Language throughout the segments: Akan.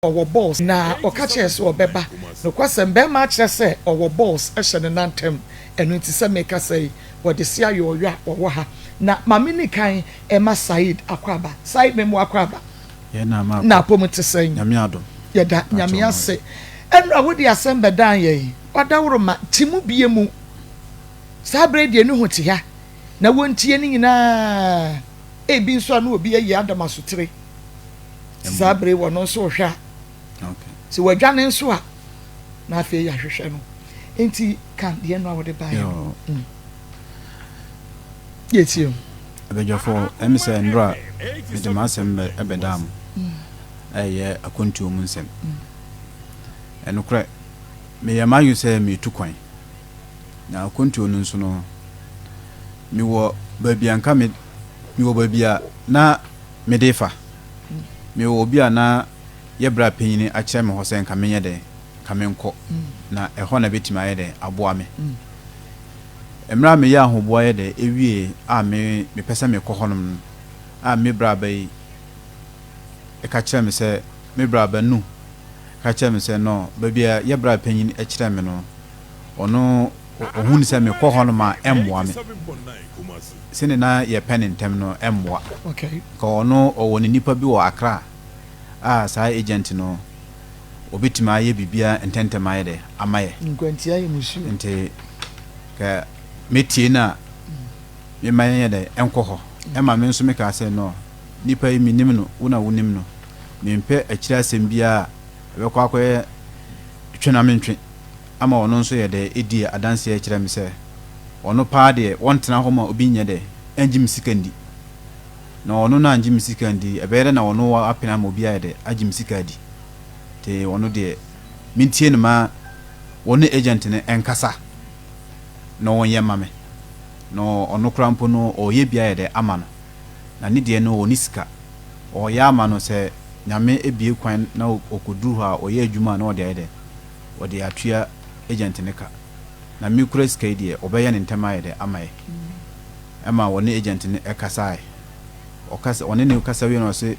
owo balls na okache so obeba no kwasem be ma kire se owo balls e hye ne nantem enu nti se make say wo de sia yo owa owo ha na mame ni kan e ma Said akwaba Said memo akwaba ye na ma na pomute sen nyame adom ye da nyame ase enra wo de asem be dan ye odawro ma timu bie mu sabre de enu hoti ha na wontie ni nyina e bi nso na obi ayi adam asotre sabre wo no so hwa okay si wadwane nso a na afi ya hwehwe no enti kan de no awode ba yo yetio abejofo emse ndra de masem ebedam eye akontuo mu nsem enukre me yamayu se me tukwan na akontuo no nso no mi wo babia nka mi wo babia na medefa mi wo bia na yebra penyini a kire me ho se nka menye de ka menko na eho na betima ye de aboa me emra me ya ahoboa ye de ewie a me pesa me kɔ honom a me bra bai e ka kire me se me bra ba nu ka kire me se no babia yebra penyini a kire me no ono ohun se me kɔ honom a emboa me sene na ye pen ntem no emboa okay ko ono owo ni nipa bi wo Accra sa agent no obitima ye bibia ententema ye de amaye nkwantia ye musu nti ka metie na me maye de enko ho e ma me nso me ka se no nipa yi minim no una wonim no me mpe akira asem bia e be kwa kwa twena mentwe ama ono nso ye de edi adanse akira me se ono pa de wontena ho ma obi nye de enjim sikandi na ono na anjim sikandi ebere na ono wa apena ma obi ayede ajim sikadi te ono de mintie ne ma woni agent ne enkasa no wonye mame no ono krampo no oye bia ayede amano na ni de no oni sika o ya amano se nyame ebie kwan na okoduru ha oye adwuma na ode ayede ode atua agent ne ka na mi kura sika de obeye ne ntema ayede amaye ema woni agent ne ekasa okasa one ne okasa wi no se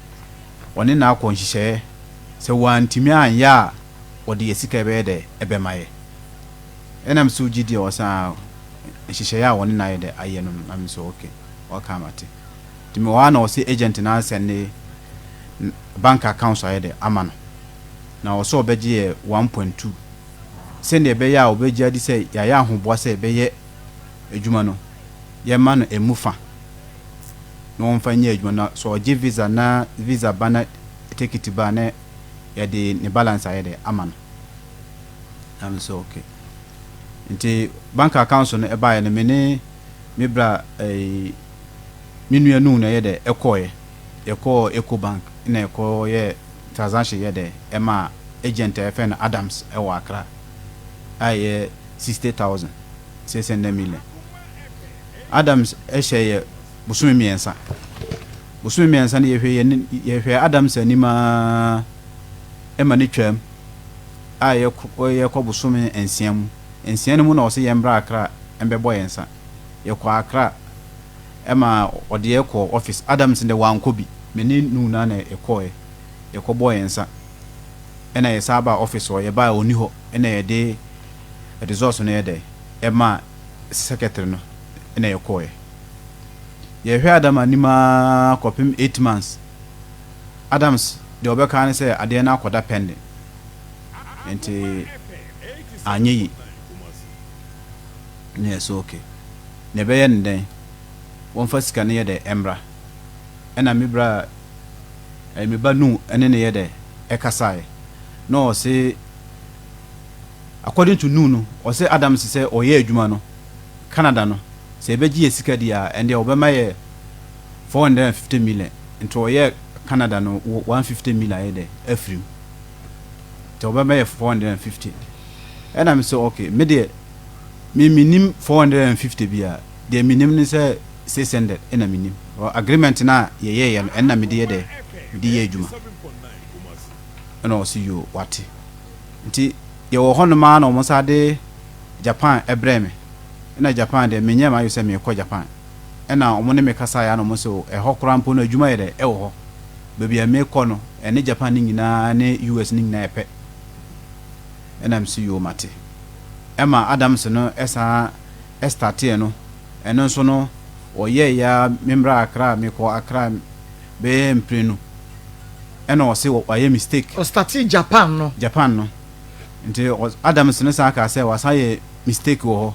one na akọ nhihye se wantimi anya wode yesika be de ebemaye enam so gidi osa nhihye ya one na yede aye no am so okay wakamate timi wa na o se agent na send bank account ayede amano na o so obeje 1.2 send e be ya obeje adi se ya ahoboa se be ye adwuma no ye ma no emufa no mfanye adwuma na so oje visa na visa bana ticket ba na ya de ne balance ayede amano am so okay nti bank account no e ba ye ne me bra minua nu na ye de ekoye Eco Bank na ekoye transaction ye de e ma agent FN Adams e wa Accra aye 60,000 600 million Adams e sheye busumi miensa ne ye hwe Adams anima e ma ne twam aye ko busumi ensiam mu na o se ye mbra Accra embebo yensa ye ko Accra ema ode ekọ office Adams de wankobi meni nu na na ekoe boy ensa ena ye saba office o ye ba oni ho ena ye de resource no ye de ema secretary no ena ye koe ye hwe Adam anima kopim 8 months Adams de obeka ne se ade na akoda pending enti anyi ne so okay ne be ye nden won fasika ne yede embra ena mibra meba nu ene ne yede ekasai no se according to nu no o se Adam se oye adwuma no Canada no se beji esika dia ende obema ye 450 million into oye Canada no 150 million yede afrim te obema ye 450 ena me se okay me de me minim 450 bia de minim ne se 600 ena minim agreement na ye ena me de ye adwuma ena o see you what nti ye wo hono ma na o mo sade Japan ebreme ena Japan de menye ma yose me ko Japan ena o mo ne me kasa ya na mo so e hokora mpo na adwuma ye de e wo ho baby a me kono ene Japan nyina ne US nyina epe enam si yo mate Emma Adams no esa estate no eno nso no oye ya membra Accra me ko Accra be mprenu eno o se oye mistake o start Japan no nti Adams no sa ka se wasaye mistake wo ho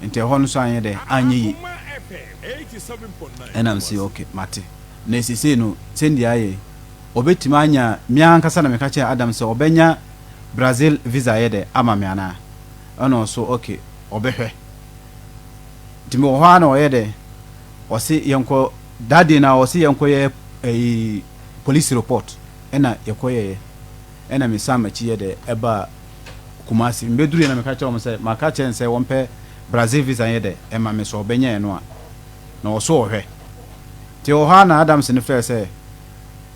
nti ho no so anye de anye yi enam si okay mate na esise no sendi aye obetima anya mia nkasa na meka che Adams obenya Brazil visa yede ama me ana ono so okay obehwe timi wo ha na oyede osi yenko daddy na osi yenko ye police report ena yekoye ena mi samachi yede eba kumasi mbeduru na meka che say maka che nse wonpe Brazil visa yede ema me so obenya eno a na oso ohwe ti wo ha na Adams ne fe say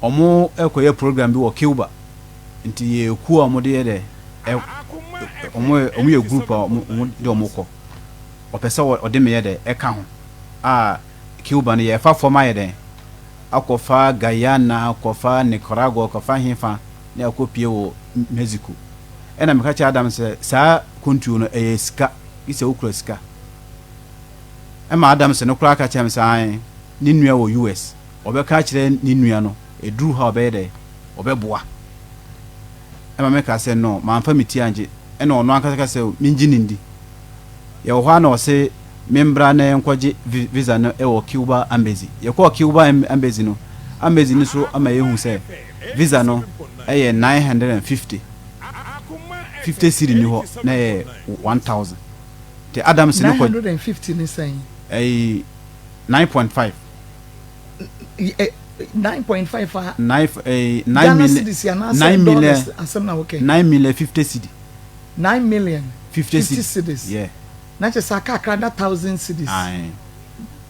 omo ekoye program bi wo Cuba nti ye ku omo de yede omo ye group omo de omo ko opese ode me yede eka ho a Cuba ne ye fa forma yede akofa Guyana akofa Nicaragua akofa hifa ne akopie wo Mexico ena meka cha Adam se sa country no sika ise okura sika ema Adam se no kura ka cha msa an ni nua wo US obeka kire ni nua no eduru ha obede obeboa ema meka se no manfa miti anje ena ono ankasa se minji nindi ye wo ha na o se membra na enkoje visa no ewo Cuba embassy ye ko Cuba embassy no embassy ni so ama yehu se visa no eye 950 cedi ni ho na 1000 te Adams ni ko 950 ni saying 9.5 9.5 9 million 50 cedi 9 million 50 cedis yeah na che saka krada 1000 cedis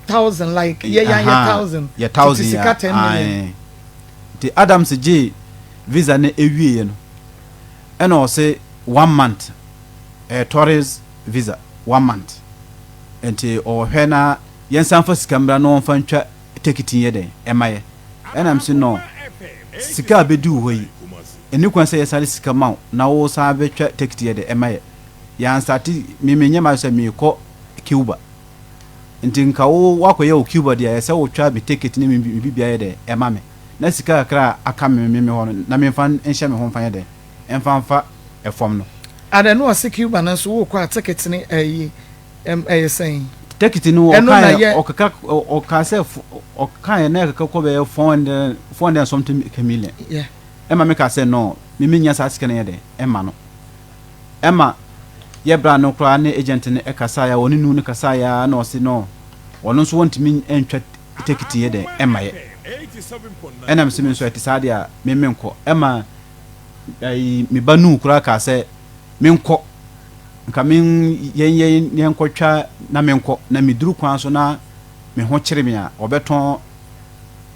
1000 like yeah 1000 yeah 1000 the Adams G visa na ewie no ena o say 1 month tourist visa 1 month enti o hwena yensan fa sika mbra no fa ntwa ticket yede emaye ena msi no sika bedu hoyi eni kwan say yesale sika ma na wo sa betwa ticket yede emaye yan stati mimenye ma so mi ko Cuba enti nka wo wakoye o Cuba dia yesa wo twa be ticket ni bibia yede emame na sika akra aka me ho na me fa enhye me ho fa yede emfa efom no ada no o Cuba na so wo kwa ticket ni saying ticket no o ka se o kan na ka ko be 400 something million yeah ema me ka se no minya sa sika na yede ema no ema ye bra no kra na agent ne ekasa ya woni nu ne kasa ya na o se no wono so wontimi entwa ticket yede ema ye enam se me so etisade a memmenko ema mi banu kura ka se menko nka men yen kotwa na menko na miduru kwan so na me ho kire me a obeton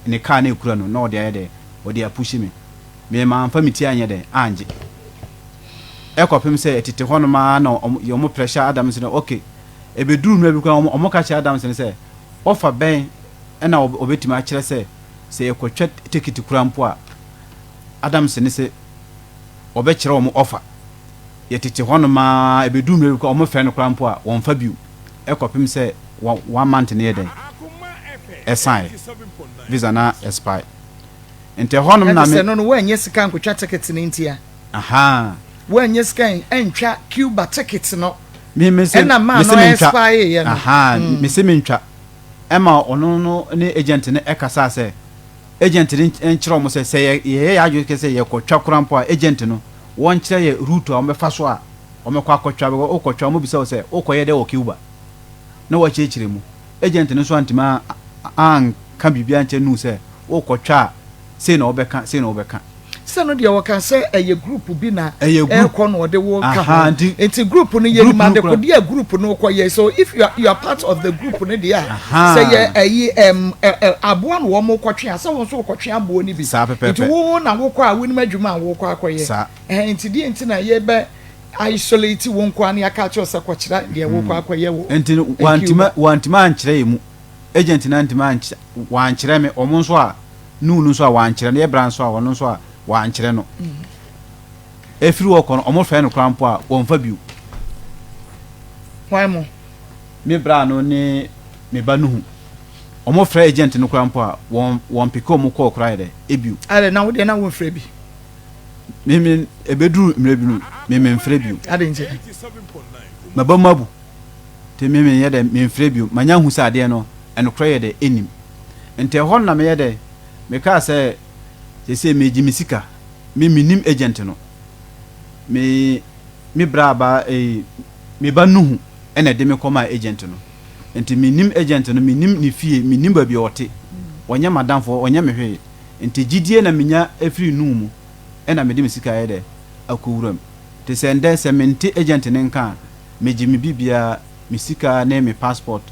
ne ka na ekura no na ode ayede ode apushi me ma amfa miti anye de anje ekopem se etete hono ma na yomo pressure Adams no okay ebeduru no bi kwa omo ka che Adams ne se offer ben na obetima a kire se ekotwa ticket kura mpo a Adams ne se obekire omo offer yetete hono ma ebedu mre ko omo fe no kra mpo a won fa biu ekopim se 1 month ne yeden esign visa na expire ente hono na me no wanye sika nkotwa ticket ne ntia aha wanye sika entwa Cuba ticket no me se na ma no expire ye no aha me se mentwa ema ono no ne agent ne ekasa se agent ne enchiro mo se ye ya aju ke se ye kotwa kra mpo a agent no won kire ye route o mefa so a o mekwa akotwa be o kotwa mo bisa o se o koye de o Cuba na wa chechire mu agent no so antima an ka bibia nche nu se o kotwa se na obeka se no de wo kan se eye group bi na e ko no de wo ka enti group no ye ma de ko de group no ko ye so if you are part of the group no de say ye ayi abo no wo mo kotwe ase wo so kotwe abo ni bi enti wo na wo ko a woni madwuma wo ko akoye enti de enti na ye be isolate wo nko an ya ka che ose kwachira de wo ko akoye wo enti wantima ankyere mu agent na antima wan kyere me omo so a nu nu so a wankyere no ye bra so a wono so a wankyere no efiri wo kono omo fe no krampo a wonfa biu why mo me bra no ne me ba nu omo fra agent no krampo a won piko mo ko kra ide ebiu ale na wo de na wo fra bi me ebeduru mre bi no me mfra biu ade nje mabamabu te me ye de me mfra biu manya hu sa ade no eno kra ye de enim ente hon na me ye de me ka se me jimisika me minim agent no me bra ba me ba nuhu ena de me koma agent no enti minim agent no minim ni fie minim ba bi ote wonya madamfo wonya me hwe enti gidie na menya afri nu mu ena me de me sika ye de akowuram te sende sementi agent ne nka me jimi bibia me sika na me passport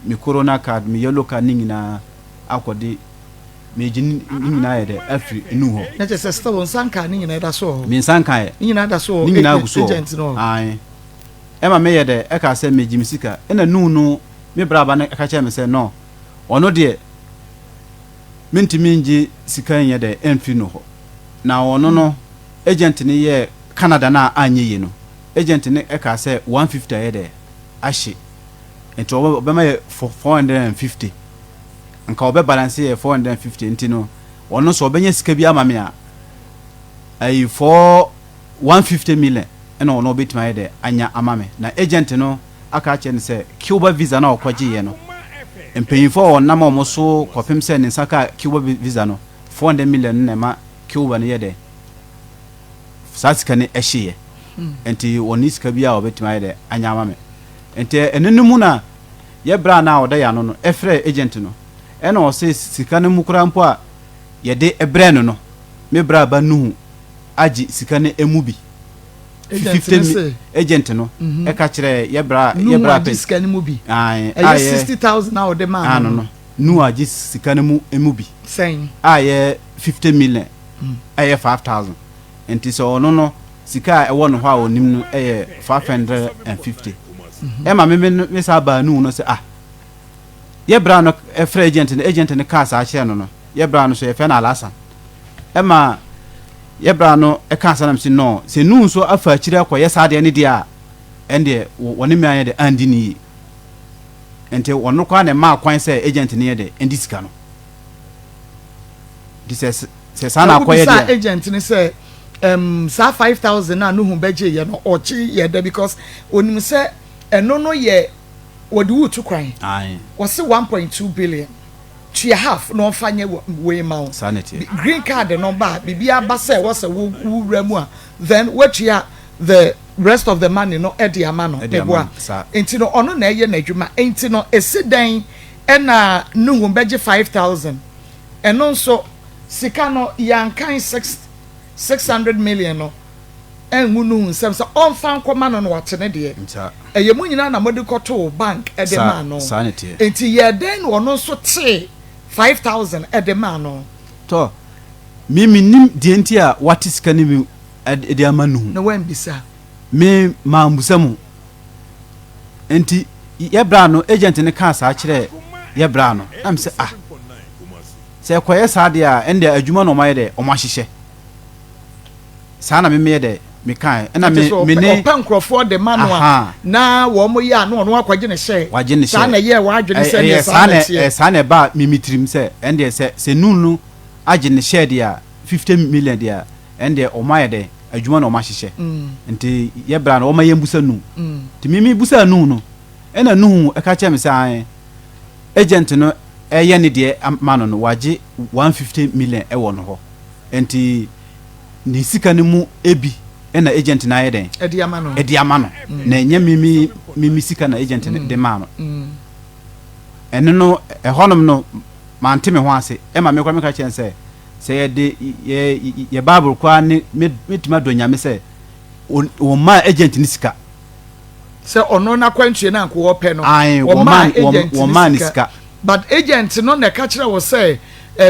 me corona card me yellow card ningina akode me jini ningina ye de afri nu ho na je se won sanka ningina da so me sanka ye ningina da so ningina guso agent no ai ema me ye de e ka se me jimi sika ena nu no me braba na ka che me se no ono de mentimi nji sika ye de emfi no ho na ono no agent ni ye Canada na anye ye no agent ni e ka se 150 ye de ashi ento obema ye 450 nka obe balance ye 450 ntino ono so obenya sika bi ama me a ai for 150 million ena ono betima ye de anya ama me na agent no aka che ne se Cuba visa na okwaje ye no empanyifo onama omoso kopem se ne saka Cuba visa no 400 million na ma Cuba ne ye de sasika ne ehye enti oni sika bi a obetima ye de anya ama me enti enenum na ye bra na oda ya no efre agent no ena o se sika ne mukura mpo a ye de ebre no me bra ba nu agi sika ne emubi 50 agent no e ka kire ye bra pe sika ne mubi ai 60000 na o de man no nu agi sika ne mu emubi sen aye 50 million aye 5000 enti so no sika e won ho a onim no aye 550 e ma me sa ba nu no se ye bra no e fra agent ne ka sa kire no ye bra no so ye fe na alasa e ma ye bra no e ka sa na msi no se nu so afa kire akọ ye sa de ne dia ende woni me anye de andi ni ente wono kwa na ma kwan se agent ne ye de endi sika no this se sa na akọ ye de agent ne se sa 5000 na no hu beje ye no ochi ye de because onim se eno no ye wodi wutu kwan wose 1.2 billion to half no fanye we ma sanity green card no ba bibia ba se wose wo ramu a then what you the rest of the money no e dia ma no eboa enti no ono na ye na adwuma enti no esidan e na no hu beje 5000 eno nso sika no yankan 600 million no enwunu nsem so on fan koma no watene de eye mu nyina na mode koto bank e de ma no enti ye den wono so te 5000 e de ma no to mimi nim de enti a watiska ni mi e de amanu no wen bisa me ma mbusamu enti ye bra no agent ne ka sa kire ye bra no am se se koye sa de a ende adwuma no ma ye de o ma hihye sana me de me kan na me ne open crofo de manual na wo mo ya no no akwaje ne hye sana ye wa adwene se ne sana ba mimitrim se ende se nunu age ne hye de a 50 million de a ende o ma ye de adwuma no ma hihye nti ye bra no o ma ye mbusa nu ti mimi busa nu no ena nu e ka che me se agent no ye ne de manu no waje 150 million e wo no ho nti ni sika ne mu ebi ena agent na ye den ediamano na enye mimi sika na agent ne de ma no eno no honom no mante me ho ase e ma me kwa me ka chen se ye de ye bible kwa ne metima do nyame se o ma agent ni sika se ono na kwantue na ko ope no o ma ni sika but agent no na ka kire wo se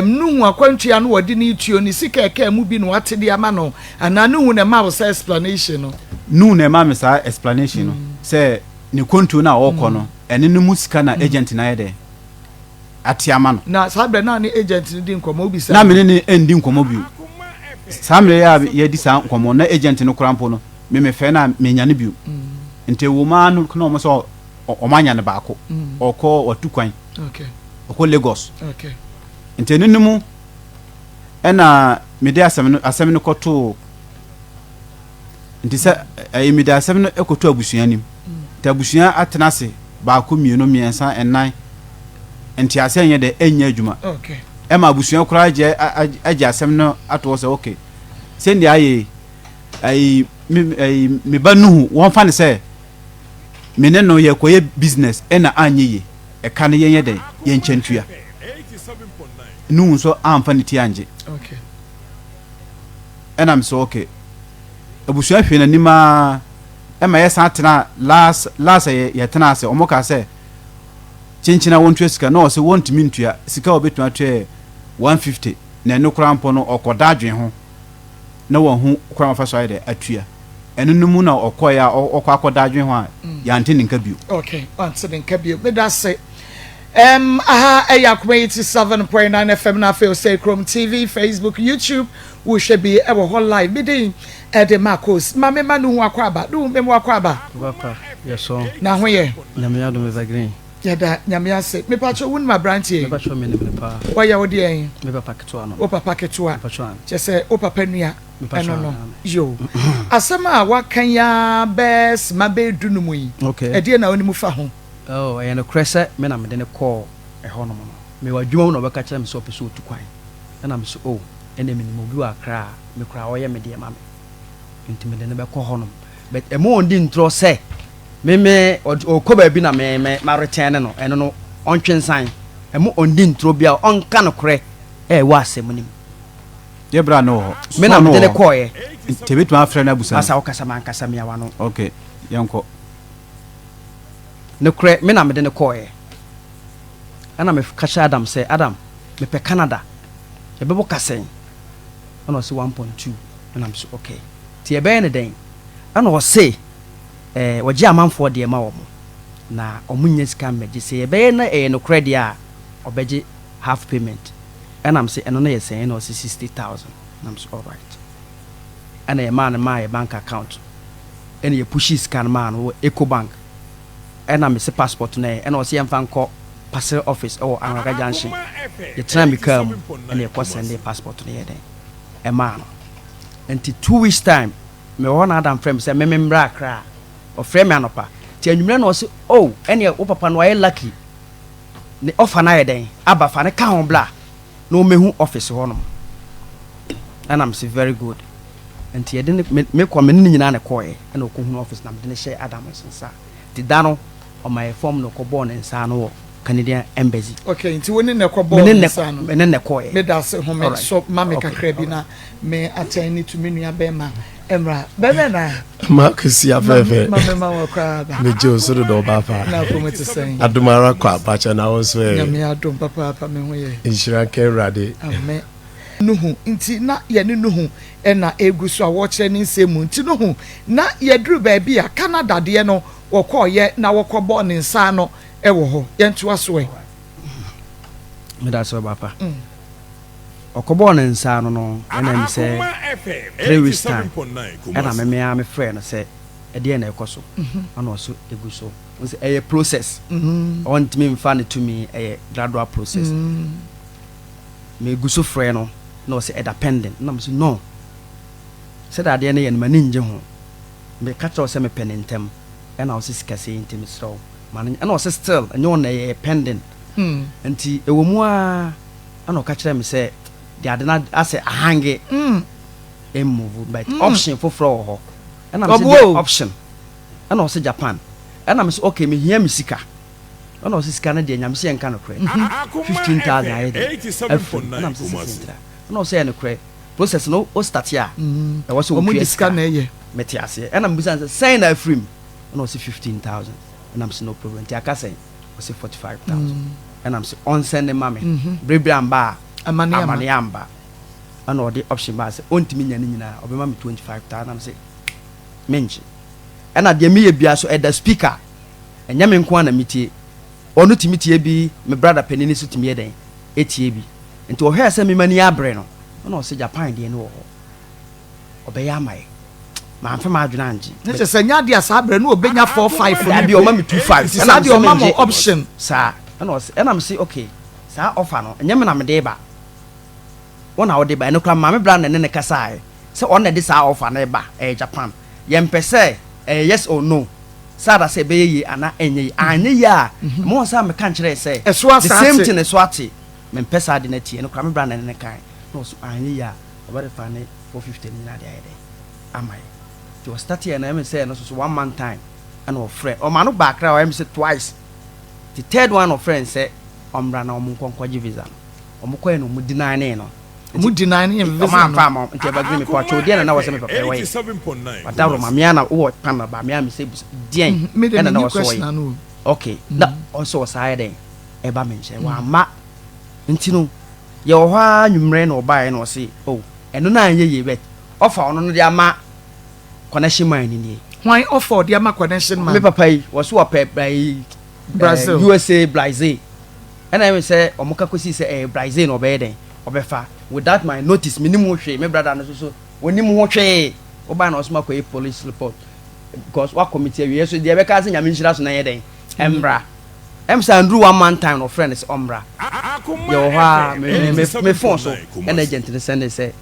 nuhu akwantua no wodi ni tuo ni sika eka mu bi no atede ama no ana nuhu na ma wo say explanation no nuhu na ma me say explanation no say ni kontu na woko no ene no musika na agent na yede atiama no na sabre na ni agent ni di nkomo obi sa na me ne endi nkomo bio samre ya ye di sa nkomo na agent no krampo no me fe na me nya ne bio nte wo ma no na o so o manya ne baako okọ watukwan okay okọ Lagos okay nte nenu ena media asem no koto nti sa media asem no ekoto abusua nim ta abusua atenase baako mienu miensa enan nti ase nye de enya adwuma okay ema abusua kura age asem no ato se okay sendi aye me ba nuhu won fa ne se mene no ye koye business ena anye ye e kan ye de ye nchentua nuhu so amfa ne ti anje okay ena me so okay abusua hwe na nima ema ye san tena last ye tena se omoka se chinchina wontua sika no se wontumi ntua sika obetu atwe 150 na no krampo no okoda adwen ho na wo hu kram fa so ayde atua enu numu na okoya okwa akoda adwen ho a ya ntini nka bio okay ntini nka bio me da se aha Akoma 87.9 FM na Kofi TV Facebook YouTube we should be ever whole live bidding de Maa Akos mame manu akwaba do me akwaba papa yeso na ho ye nyame ado me green yada nyame ase me pacho won ma branch ye me pacho me ne pa wa ya wodi en me papa keto ano o papa keto a pacho che se o papa nua eno no yo asema wa kan ya bes ma be dunumu yi okay e de na oni mu fa ho oh e no krese me na me de ne call e ho no mo me wadwuma no beka kire me so peso otukwan na me so oh ene me ni mo bi wa akra me kra wo ye me de ma me ntimi de ne be ko ho no but e mo ndi ntro se me o ba bi na me ma return no eno no ontwensan e mo ondi ntro bia onka no kre e wa asem nim ye bra no ho me na me de ne call ye tebetu afre na busa asa okasa man kasa me awa no okay yanko ne kre me na me de ne call ye ana me kasha Adam say Adam me pe Canada e bebo kasen ana o 1.2 and I'm so okay ti e be ne den ana o say waji amanfo de ma wo na omunye sika meje say e be na no credit a obeje half payment and I'm say eno na yes no 60,000 and I'm so all right and a man my bank account and you push his can man Eco Bank and I'm say passport na and o say am call passport office or Angaga Junction the time come and you send the passport na den a man until 2 weeks time me one Adam friend say me membra akra o frame anopa ti anwumre na o say oh ene o papa no ay lucky ne offer na yeden aba fa ne ka hon bla no mehu office ho no and I'm say very good enti yeden me kwa me nyina na koye na o ko hu office na me ne share Adam sensa ti dano o my form no ko born nsa no Canadian embassy okay nti woni ne ko born nsa no me ne koye me da se ho me so mama kakra bi na me atani to me nua be ma emra bebe na Maa Akos afefe mama wa kwa ba me jo so do ba pa na ko me tsen adumara kwa bacha na wo so nyame adom papa me ho ye inshira ke rade amen nuhu nti na ye ne nuhu na eguso a wo kire ni nsemu nti nuhu na ye duru ba bia Canada de no wo koye na wo ko bo ne nsa no e wo ho ye nto aso e me da so papa okobo ne nsa no na mi say 3 weeks time and me friend say e de na ekoso ana oso eguso say a process want me fan to me a gradual process me eguso friend no no say dependent na me say no say that de na ye mani nje ho me catch us say me penentem and I was scarce intim so man and was still and you na pending nti e wo mu a ana catch them say they are not as a hange move but option for floor and I'm saying option and also Japan and I'm say okay me hear me sika and also sika na de nyam say enka no kre 15,000 I and I'm saying and also say no kre process no o start here there was so much sika na ye metiase and I'm saying na free and also 15,000 and I'm saying no problem ti aka say I say 45,000 and I'm saying on send mommy brebre amba amaniamba and all the option ba say ontimi nya nyina obema me 25,000 am say menchi and at the me bia so at the speaker enya me nko na metie onu timi tie bi me brother penini so timi eden etie bi nti o hwe se me mani abre no na o se Japan de no ho obeya mai ma amfa ma adwena anje ne se nya de asa abre no obenya 45 na bi o ma me 25 na de o ma mo option sa na o se na me se okay sa offer no nya me na me de ba wona wo de ba no kra ma me brother ne kasa se on na de sa offer na ba Japan ye mpese yes or no sada se be yi ana enye anye ya mo sa me kan kire se the same thing so ate me mpesa de na tie no kra me brother ne kan no so anye ya obere fa ne 450 ni na de ayede amai to start here na me say no so 1 month time and of friend o ma no back ra o me say twice the third one of friend say omra na omo nkonkwaje visa no omo koye no mu deny ne no mu deny ne visa no ma fa nti ba green me kwa cho de na wo se me papa we 87.9 wadaro ma mia na wo pan ba mia me say dien e na wo so we okay na also say den e ba me nche wa ma nti no ye wo ha nwumre na obae na o say oh eno na anye ye bet offer ono no de ama connection man ni why offer de ama connection man me papa yi wo so pe Brazil USA Brazil and I say omuka kosi say Brazil no be den obefa without my notice minimum hwe me brother no so woni mu hwe oba na osma ko police report because what committee we so dey be ka say nyame nhira so na ye den emra emsa andrew 1 month time no friend is omra yo ha me phone so an agent dey send say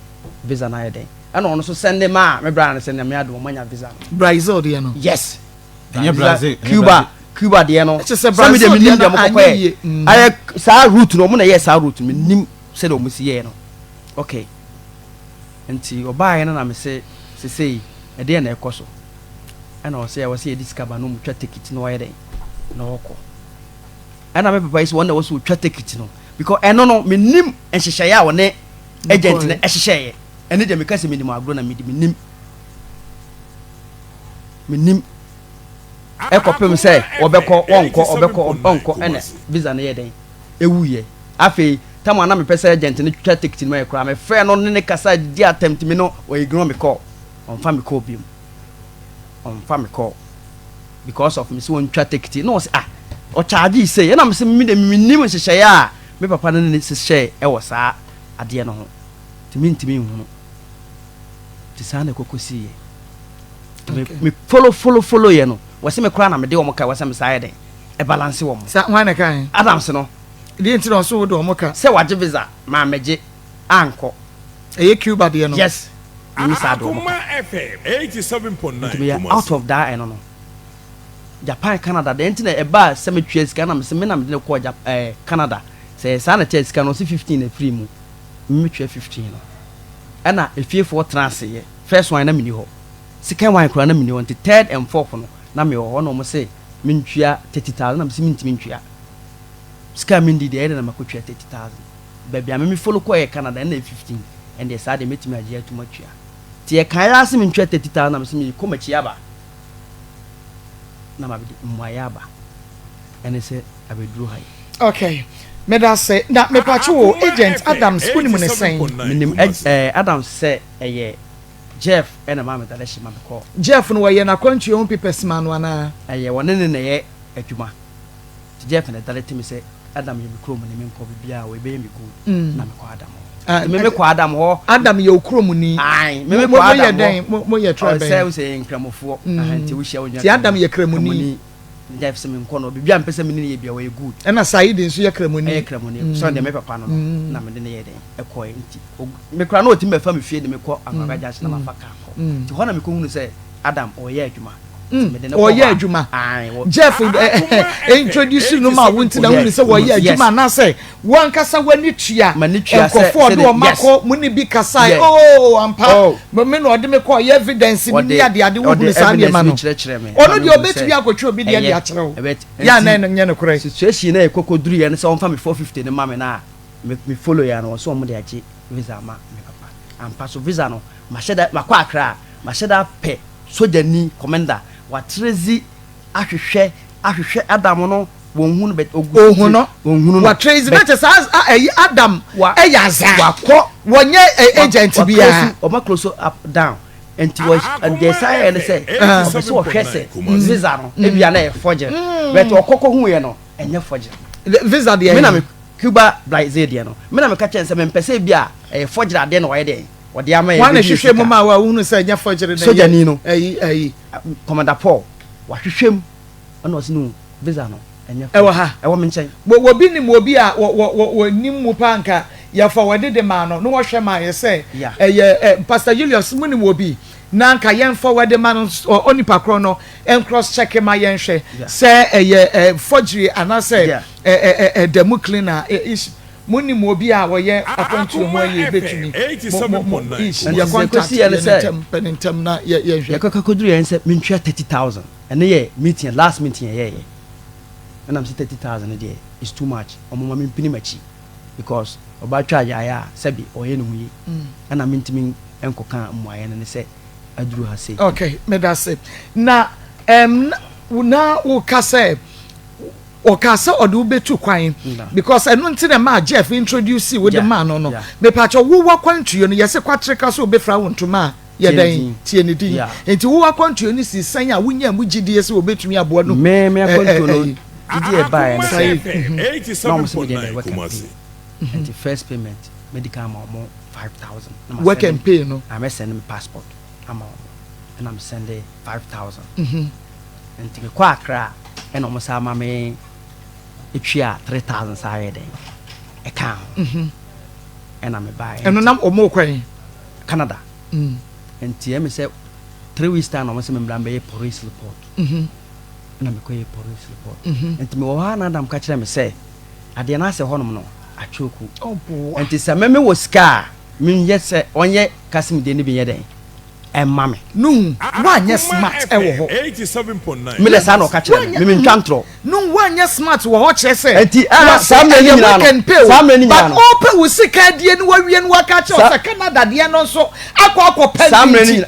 visa na ye den and on so send ma me brother send me ado manya visa Brazil dey no yes Brazil Cuba de no some de minim de mokokwe ay sa route no mo na yes sa route minim se do mo si ye no okay enti oba ye na me se sei e de na ekoso ana o se ya wase discover no mo twa ticket no ye den na oko ana me papa is one that was twa ticket no because eno no minim enhyehyeye a wone agent na ehyehyeye ene de me ka se minim agro na minim ekopem say obeko onko ene visa na ye den ewuye afi tamu na me pese agent ne twa ticket no ekura me fe no ne kasa di attempt me no o ignore me call on fa me call bim on fa me call because of me so on twa ticket no say o charge say na me say me de minim hyehyeye a me papa no ne hyehyeye e wo saa ade no ho timi hu ti saa na kokosi ye me follow ye no wase me kura na me de omoka wase me saa den e balance wo mo sa wan na kan Adams no de enti no so wo de omoka se waje visa ma meje anko eye Cuba de no yes ni sa do Akoma FM 87.9 out of that I no Japan Canada de enti na e ba se me twa sika na me se me na me de ko Canada se sa na twa sika no se 15 na free mu me twa 15 no ana efie for trans ye first one na me ni ho second one kura na me ni ho third and fourth no na me ho no mo say mentua 30,000 na me ntimi ntua ska mindi de na makotwa 30,000 baby am me follow ko e Canada na 15 and they said they met me agia to matwa tie kan ya se mentua 30,000 na me se me ko machi aba na ma bi mwaya aba and say abedru hai okay me da say na me pacho agent Adams kuni mu ne sen minim Adams say eye Jeff ena mama da leshi mama ko Jeff no waye na kwantu yon papers man no na eye wone ne ye adwuma Jeff na dalete me say Adam ye mikro mu ne me nko bibia we be ye mi good na me ko Adam me ko Adam ho Adam ye okro mu ni ai me ko Adam mo ye try ben say say nkramofo anti wo hia wonya ti Adam ye kramu ni Jeff se me nko no bibia mpese me ne ye bia we good ena Said nso ye kramu ni so de me papa no na me ne ye den e ko nti me kra no oti me fa me fie de me ko angaga na ma fa ka ko ti ho na me ko hunu say Adam oye adwuma oye adwuma Jeff introduce no ma wonti na hunu say oye adwuma na say wan kasa wani tua enkofo do mako muni bi kasa oh ampa me no de me ko evidence ni ade wo hunu sa ne ma no ono de obetui akotwe obi de a kire wo ya na nye no kure situation na ekokoduru ye ne say on fa me 450 ne ma me na me follow ya no so mo de agi visa ma me papa ampa so visa no ma sheda makwa akra ma sheda pe sojani commander watrezi ahwehwe Adam no wonhunu bet ohun no watrezi na chesa Adam eyaza wakọ wonye agent bia o ma close up down enti was and they say and say so hwese visa no e bia na e forge bet okoko hu ye no enye forgery visa de me na me Cuba Brazil de no me na me ka chen se me pese bia forgery ade no why dey wode ama ye wana hwehwe mu ma wa hunu se enye forgery na soja ni no ayi Commander Paul wa hwehwem ana osi no visa no enye ewa ha ewa me nchen wo bi ni mo bi a wo nim mu panka ya fa wode de ma no wo hwe ma ye se Pastor Julius mu ni mo bi na nka yen forward man onipa kro no en cross check ma yen hwe se forgery ana se demu cleaner is muni mo bi a wo ye appointment mo ye betumi ya contact pentem na ye hwe ya kokoduru yen se mentwa 30,000 and ye meeting last meeting ye and I'm say 30,000 there is too much omo me mpini machi because oba twa ya sabi oye no yi and I'm intimi enkoka mo aye ne se aduru ha say okay me that say na na wo kase odu betu kwan because enu nti na ma Jeff introduce with the man no me pacho wo wakwantuo no yese kwatreka so obefra wontuma ye dan tie ne din enti wo wakwantuo ni si san a wonya mu gidie se obetumi aboa no me akwantuo no gidie ba ya say 87.9 kumasi and the first payment medical mo 5,000 work and pay no I'm sending passport and I'm sending 5,000 and to go Accra and almost ama me etwa 3,000 say den account and I'm buy and nam omo kwan Canada and TM say 3 weeks time almost me blambe police report and I'm go police report and me wo na adam ka kire me say ade na ase honom no achoku and ti say me wo scar me yet say onye kasim de ni bi yeden mame no wanye smart e wo ho 87.9 me le sa no ka kire me ntwantro no wanye smart wo ho kire say enti samre ni nyina no but open we sika die ni wawie ni waka kire say Canada de no so akọ pen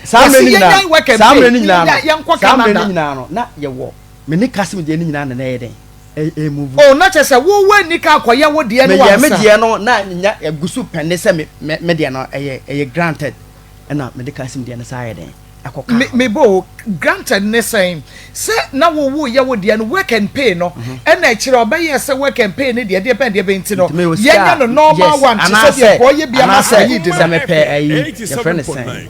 samre ni nyina yankọ Canada no na ye wo me ni kasim de ni nyina na yeden e move oh na che say wo wani ka akoye wo de no wa me de no na nya egusu pen se me de no eye granted na medical sim de na say den akoka me bo granted ne say na wo ye wo de no work and pay no na kire obaye say work and pay ne de pen de benti no ye nya no normal one so de ko ye bia ma say de me pay ayi your friend say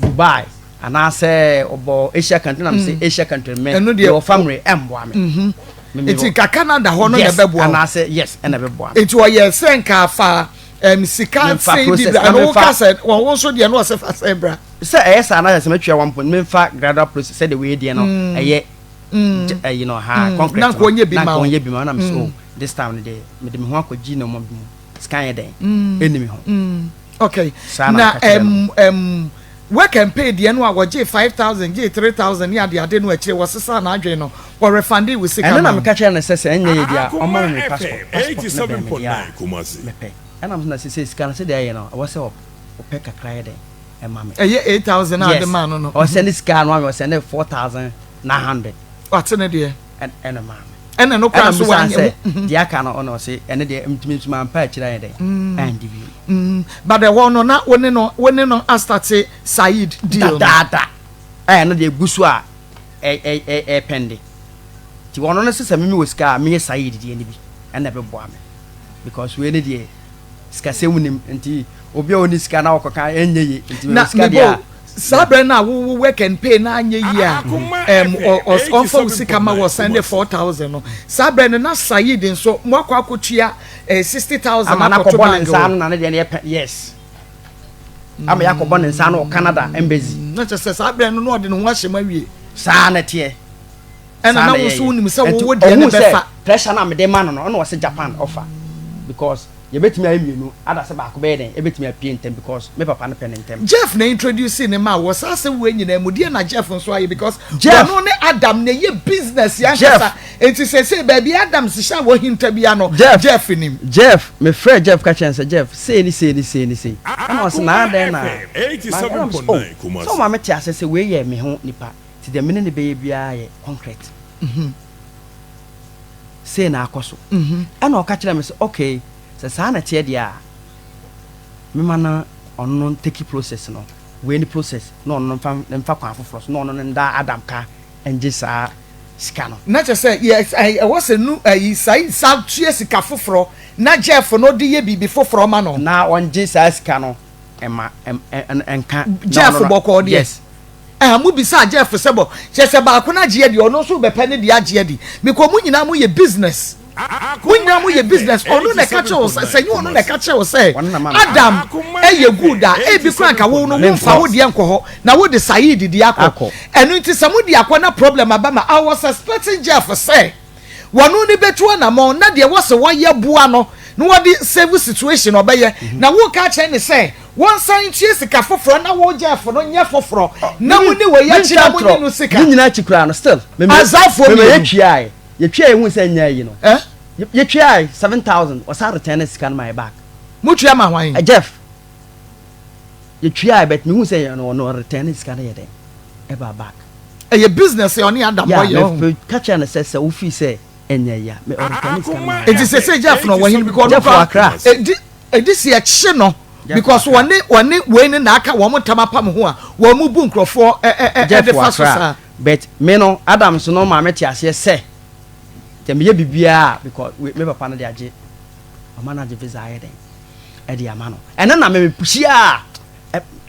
Dubai ana say obo Asia country na say Asia country me your family emboa me enti ka Canada ho no na bebo ana say yes na bebo enti wo ye senka afa sika say bi no ka said won so de no se fa sebra say esa na se metwa 1 point me fa gradual process say the way de no eye you know ha concrete na ko nye bi ma na me so this time de me de me ho akɔgi no mo bi scan den enemy ho okay na work and pay de no a G 5,000 G 3,000 ya de ade no akire wosesa na adwen no wo refund we sika na me ka kire na se enye ye dia o ma me passport 87.9 kumasi and I'm not say scan say there you know I was say o pe kakra de e ma me 8,000 na de man no o send scan one o send 4,900 what na de and ma and no kwa so wan dia ka no no say ene de mtumi ma pa kira de and give but the one no na woni no astarte Said deal da no de gusu a pende ti wono no se me was ka me Said de ni bi and na be boa me because we ne de ska se wunim nti obi a oni ska na okoka enye yi nti ska dia sabre na wo work and pay na anye yi a on for sika ma was send 4,000 no sabre na Said nso mo akwakotua 60,000 na ko bon nsan na ne de yes ama yakobon nsan no Canada embassy na che se sabre no no de no hwahye ma wie sa na tie na wo so unim se wo de ne befa pressure na me de man no no was Japan offer because you bet me amienu ada se ba ko be den e bet me apie ntem because me papa no pen ntem Jeff na introduce ni ma was ase we nyina mu die na Jeff nso aye because no ne Adam na ye business ya kasa enti say baby Adam se sha wo hinta bia no Jeff nim Jeff me friend Jeff ka chance Jeff say ni ana was na den na 87.9 kumasi so ma me tia say we ye me ho nipa ti de me ne be bia ye concrete say na akoso ana o ka kire me say okay se sa na tie dia me mana onno take process no we ni process no onno mfa kwa afoforo no onno nda Adam ka enje sa sika no na just say yes I was a new sai sa tue sika foforo na Jeff no de ye bibi foforo ma no na onje sa sika no ema enka Jeff boko de yes mu bisa Jeff sebo chese ba ko na je de ono so be pe ne de age de because mu nyina mu ye business When you business, or no catcher, say you no catcher say Adam, you good that be crank. I won't follow the uncle. Now, what the Said the Akko, and it is some of the Aquana problem. Abama, I was suspecting Jeff say one only bet one among not there was a 1 year buano. No one save situation or by now. What catch any say one sign chase a cafe for an hour Jeff for no year for fro. No one knew where you still. As I for me. You try who say you know. You try 7,000 or start return scan my back. Much yama wine. Jeff. You try bet me who say you know no return scan here then. Ever back. A business on the other boy. Catch and says so if you say enya me return scan. It is a say Jeff no when because Jeff Accra. This year chino because one when na aka wo tamapam ho a wo mu bu nkrofo Jeff Accra. But me no Adams no ma metiase say me bibia because me papa na de age manage visa here e de amano ene na me pushia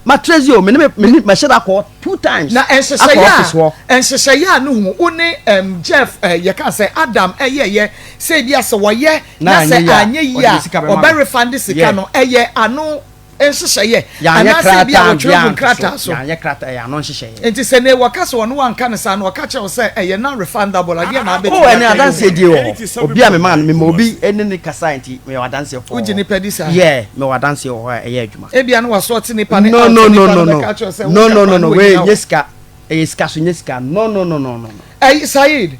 matrezio me sheda call 2 times na enhyeya no hu one Jeff ye can say Adam ye say bia se wo ye na say anye yi a o refund sika no ye ano enhyeya ana say bia wo twerɛ krata so ya krata ya no nhyeya enti se ne waka so no wanka ne sa no waka che wo say ye na refundable ade na abeti ene adanse die wo obi a me man me obi ene ne kasa enti me wadanse fo uji ni pedi sa yeah me wadanse wo ye adwuma e bia no wasort ni pa ne no we yeska yeska so yeska no Said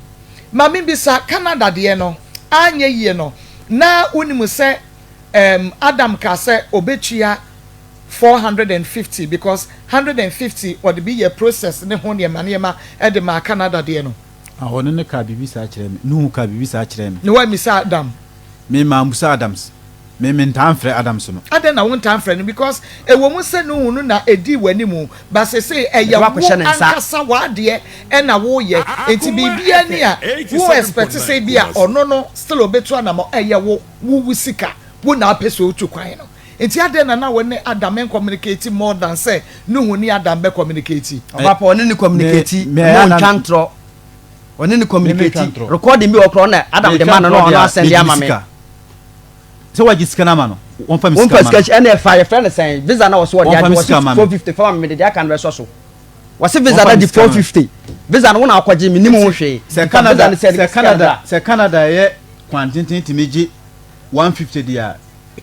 mami bisa Canada de no anye yie no na unimu se Adam ka se obetua 450 because 150 or the be a process ne ho ne maniema e de ma Canada de no ahone ne ka bibi sa kire me nu ka bibi sa kire me ne wa mi sa Adam me ma musa Adams me ntamfre Adams no aden na won ntamfre no because e wo mu se no nu na edi wani mu ba se e ya wo ankasa wa de e na wo ye enti bibia ni a wo expect say bia ono no still obetua na mo e ya wo sika wo na apeso otu kwan no enti ade na won Adam communicate more than say no hu ni Adam be communicate papa oni ni communicate no chantro oni ni communicate recording me okro na Adam de man no send ya mame so what is kana mano one family one sketch and fire friend saying visa na was what ya was 450 for me dey can reso so was visa na di 450 visa na won akwaje me nimu hwe se Canada ye kwantintin timiji 150 dia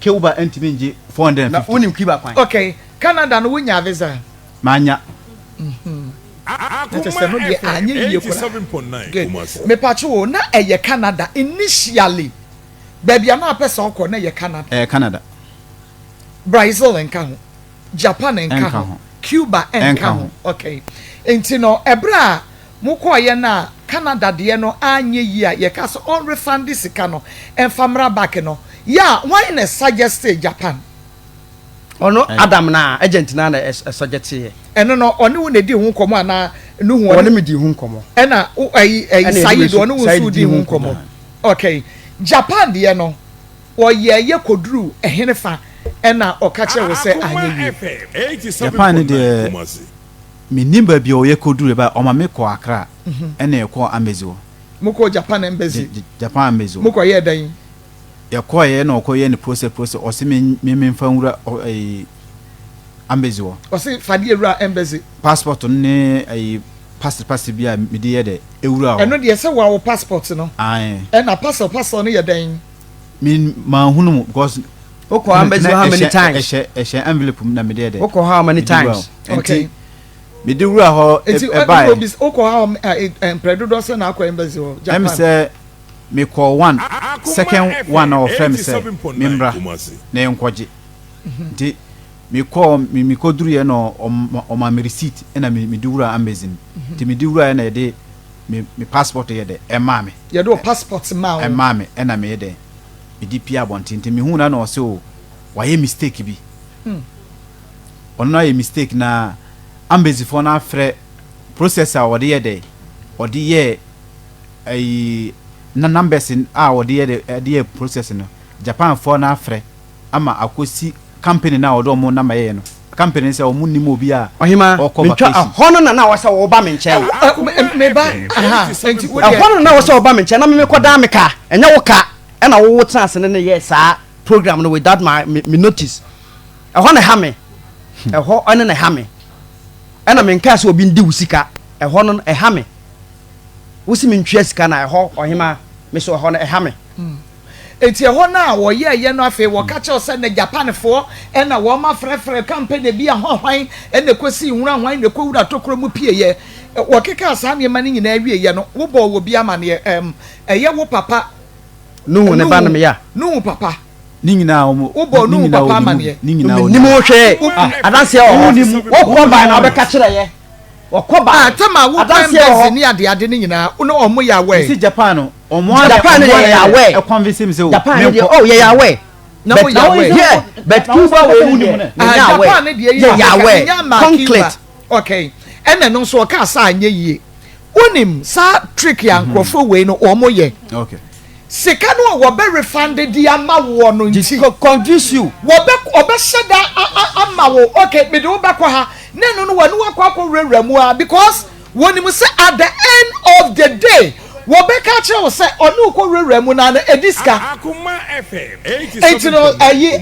Cuba entiminji 450 na unim Cuba kwan okay Canada no wunya visa manya Akoma no de anye yie kwa 87.9 kumasi me pacho na eye Canada initially baby am person ko na ye Canada Canada Brazil enka ho Japan enka ho Cuba enka ho okay enti no ebra mu ko ye na Canada de no anye yi a ye ka so on refund sika no enfamra back no ya why na suggest Japan ono Adam na agent na suggest here eno no oni wo na di hu komo ana nu hu oni me di hu komo ena Said oni wo su di hu komo okay Japan de no wo ye koduru ehenefa ena okache wo se anye yi Japan de me nimba bi o ye koduru ba o ma me ko Accra ena ye ko Amezo muko Japan embassy Japan Amezo muko ye dan ye ko ye na ko ye ni process o se me mfa nwura Amezo o se fadi ewura embassy passport ne passport bia me de ye de ewura o eno de se wa wo passport no ena passport no ye dan min ma hunu because oko embassy how many times envelope na me de oko how many times okay me de wura ho e buy oko how predodo se na akwa embassy ho Japan em say me call one second one of friend say membra na enkoje nti me call me koduru ye no o ma receipt na me de wura amazing nti me de wura na de me passport ye de e ma me ye do passport ma e ma me na me ye de EDP abontinti me hu na no se o wa ye mistake bi ono ye mistake na embassy for na frɛ processor wo de ye de o de ye na numbers in our dear process no Japan for na afre ama akosi company na odo mo na maye no company say omu ni mo bia ohima mentwa ahono na wasa wo ba me nche me ba enti ahono na wasa wo ba me nche na me koda me ka enya wo ka e na wo chance ne yes a program no without me notice ahono ha me eho ene na ha me ena me nka se obi ndi wusika eho no ha me wusi me ntwa sika na eho ohima me so eho no ha me enti eho na wo ye no afi wo ka che se na Japan fo ena wo ma frefre company bi ahohwan ena kosi nwura hwan na kowura tokoro mu pie ye wo keka asa ne mani nyina awie ye no wo bo wo bi amane eye wo papa no ne ba na me ya no papa ni nyina wo bo no papa amane ni nyina ni mo hwe adanse o wo ko ba na obeka kire ye wo ko ba atama wo pembe ni ade ni nyina no omo ya we si Japan Japan ya we e convince me say Japan ya we na wo ya we yeah but Cuba we uni ya we ya we concrete okay ene no so ka sa anye yie unim sa trick ya nkrofo we no omo ye okay sika no wo be refunded di ama wo no nti confuse you wo be sheda ama wo okay me do ba kwa ha nenu no wanu akwa rewra mu a because wonim say at the end of the day wo be ka che wo say onu ko rewra mu na ediska Akoma FM 87 ayi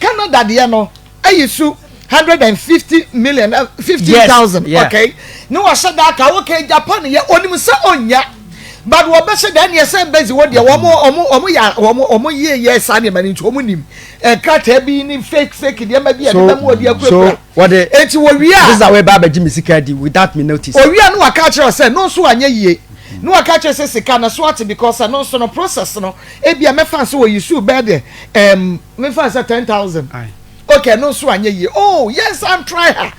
Canada de no ayi su 150 million 50,000 yes, okay no wa sheda ka okay Japan ye onim say onya but wo be sheda ne say bezi wo de omo ye yes ani mani nti omo nim krata bi ni fake de ma bi ade ma odi akura so what the enti wo wi a this is our baba jimi sika di without me notice o wi a no wa ka kire say no so anya yie no wa ka kire say sika na so ati because no so no process no e bia me fan so wo yisu be de me fan say 10,000 okay no so anya yie oh yes I'm try her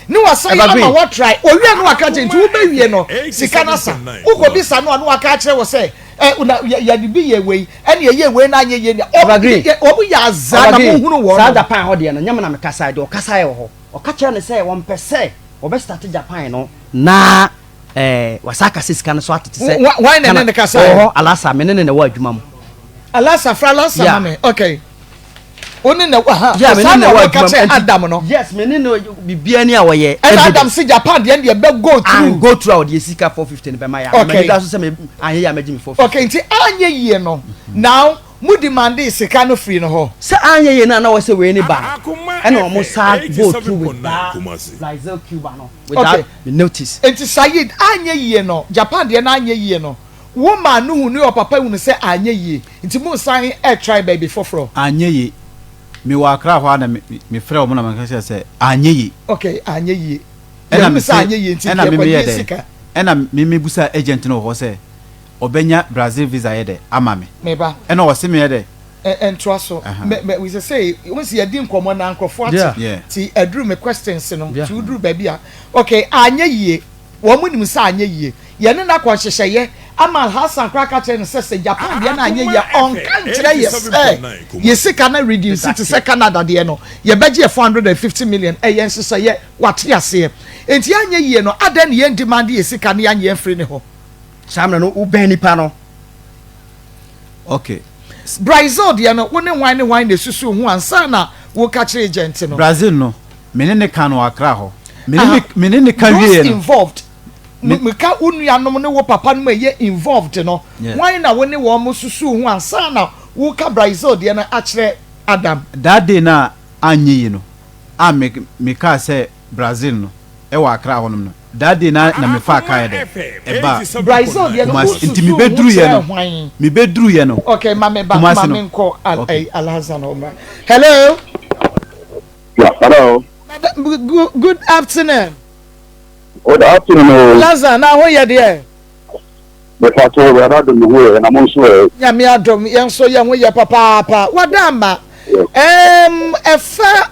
no wa say ama what try o wi a no wa ka kire nti wo be wie no sika na sa wo ko bi sa no wa ka kire wo say una ya di bi ye we ene ye we na anye ye obu ya za na mo hunu wo sa Japan ho de no nyama na me kasa de o kasa ye ho o ka kire ne say won pese o be start Japan no na wasaka siska no so atete say why na ne kasa ho alasa me ne wa adwuma mu alasa fra alasa mame okay oni na ha yeah me ne wa adwuma Adam no yes me ne bibia ni a wo ye Adam si Japan de be go through the sika 450 be ma ya me da so say me anye ya me 450 okay nti anye ye no now mu demand sika no free no ho say anye ye na wo say we ni ba and o mo sa go through with that like Cuba no without the notice nti Sayid anye ye no Japan de na anye ye no woman no hu no papa hu no say anye ye nti mo san try baby foforo anye ye me wa akra ho na me frɛ o mo na me ka say anye ye okay anye ye ena me say anye ye nti ena me ye de ena me busa agent no ho say obenya Brazil visa ye de ama me ba ena o se me ye de entwa so me we say once you dey nkomo na nkrofo ati ti adru me questions no ti udru ba bia okay anye ye wo mu nim say anye ye ye ne na kwa hyehyeye ama Hassan kraka chen say Japan de na anye ye on country yes ye sika na reduce to say Canada de no ye beje 450 million yen sisa ye wate ase enti anye ye no adan ye demand ye sika na anye free ne ho samna no uben nipa no okay Brazil de no woni wine de susu hu ansa na wo ka kire agent no Brazil no menene ka no akra ho menene ka wie no involved me ka unuanom ne wo papa no ye involved no wine na woni wo mo susu hu ansa na wo ka Brazil de no a kire Adam that day na anye yi no a me ka say Brazil no e wa akra ho no that day na me fa ka de e ba Brazil de no inti me bedru ye no me bedru ye no okay mame ba mame ko Alhassan Omar hello yeah hello good afternoon good afternoon Lazan na ho ye de me fa to we na do me ho na mo so ya me adom yen so ye ho ye papa wadama efa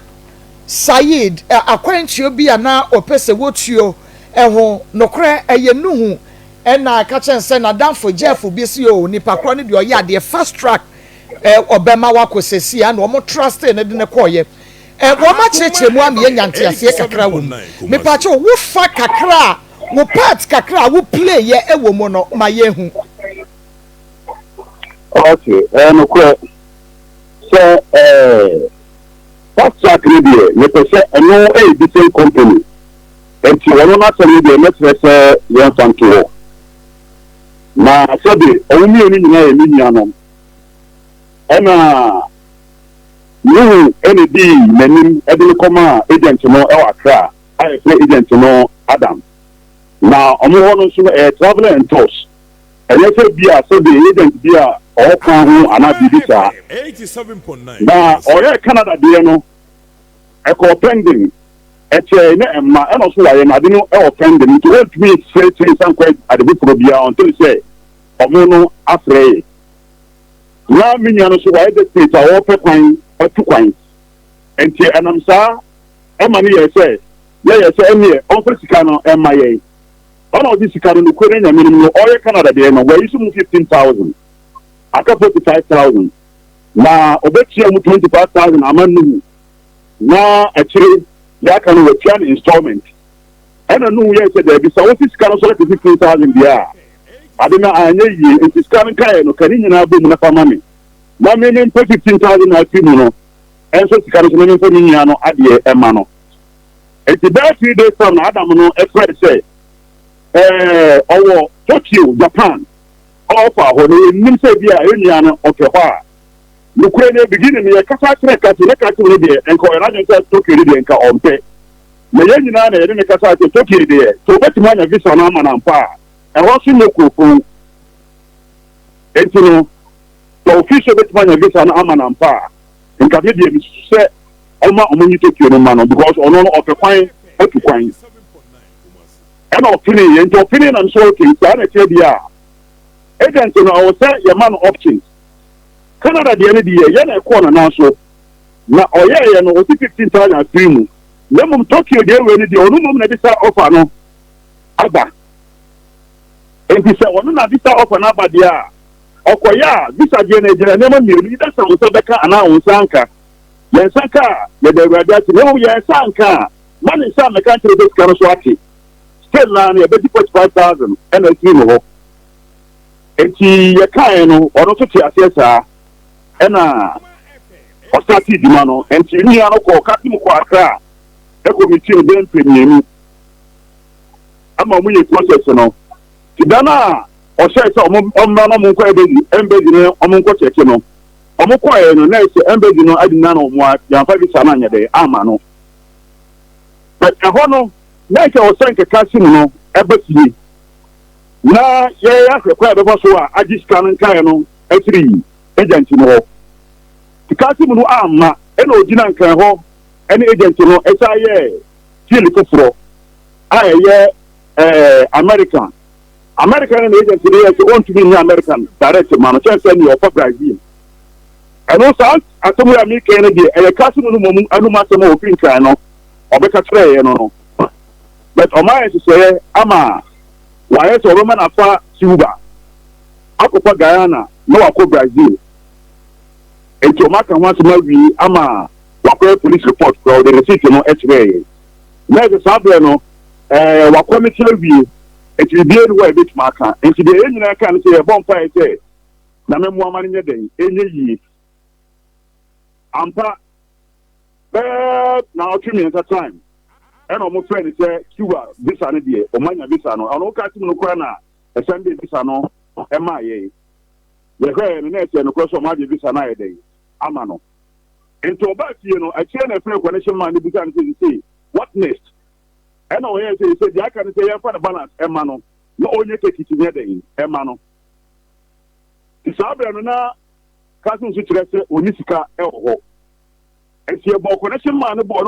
Sayid akwantuo bi ana opese wotuo eho nokre eye nuhu ena ka chense na danfo Jeff bi si o nipa kro ne de oya de fast track obema wakosesi ana omo trust ne de ne koye wo ma cheche mu am ye nyante ase kakra wo me pa che wo fa kakra wo part kakra wo play ye ewo mo no ma ye hu. Okay, no kwe. So fast track radio me say no a different company. And you want not tell the next say you want to. Na so the only ni nyina ni nyano. Ena you any day menim edin koma agent no e Accra. I play agent no Adam. Na omo hono so travel and tours. And you say bia so the agent bia all kan ho ana bibisa. 87.9. Na oye Canada dey no e ko pending. Eche na emma e no so wa ye na de no e pending. To want me say some quite at the before bia until say omo no afre. Na minya no so wa e de state a wo pe kwan otu kwan. Enti anam sa e ma ni ye say ye say emi on sika no e ma ye. Ono di sika no ko nya minimum no oye Canada dey no wa yisu mu 15,000. Aka 45,000. Na obetia mu 25,000 amanu. Na actually ya kan we plan installment. Ena no ye say there be so sika no so 15,000 dia. Adina anye yi enti sika no kai no kani nyina bo mu na fama me. Na me nem 15,000 na fi mu no. Enso sika no so me mfo ni no ade e ma no. Enti that 3 days from Adam no expert say owo Tokyo Japan offer ho no nim say bia enya no okehwa nukure ne beginning ye kasa kire kati ne kati ne de enko na je Tokyo de enka ompe na ye nyina na ye ne kasa kire Tokyo de to betima nya visa na ama na mpa e ho so ne kokon entino to official betima nya visa na ama na mpa nka de bi se oma omunyi Tokyo no ma no because ono no okekwan otukwan and opinion and opinion and so things that agent no I will say your man options Canada the end year yana corner now so na oye no 15,000 free mu Tokyo dey we the onu mum na bisa offer no aba and this one na bisa offer na aba dia okoya bisa je na jira na ma mi da sa so beka ana onsanka yen sanka ye de radiati no ye sanka man sa me kan tire beka no so ati still na ne be 45,000 and a team ho enti ye kan no ono so ti asesa ena o stati di mano enti ni ano ko katim ko Accra e committee den premium ama mu ye process no ti dana o say so o ma no mu ko embedi ne o mu ko check no o mu ko e no na say embedi no adina no mu ya fa bi sana nya de ama no but e ho no na ke o senke kasim no ebesi na ye ya kwa be so a agiska no kan no atiri agent no kasim no amma e na ogina nkan ho ene agent no e sa ye feel kofro a ye American agent no ye wontumi ni American direct man no say ni of Brazil and also atomu ya mi kan de e kasim no mum anuma se mo ofin kan no obeka tire ye no but Omar is say ama why so Roman afa Cuba akopọ Guyana no akọ Brazil enti Omar kan wan so wi ama wakọ police report for the receipt no etwe na the sable no wakọ mi tire wi enti bi enu wa bit maka enti de enyina kan say e bon pa say na memu amane nye den enye yi ampa na otumi at time and almost friend say Cuba visa no de o manya visa no ono ka tim no kwa na Sunday visa no e ma ye we hwe no na e no so ma de visa na ye dey ama no into back you know a chain of connection man be can say what next and o ye say the can say ya for the balance e ma no no onye take it near dey e ma no isabe no na kasun su kire say oni sika e ho e tie bo connection man no bo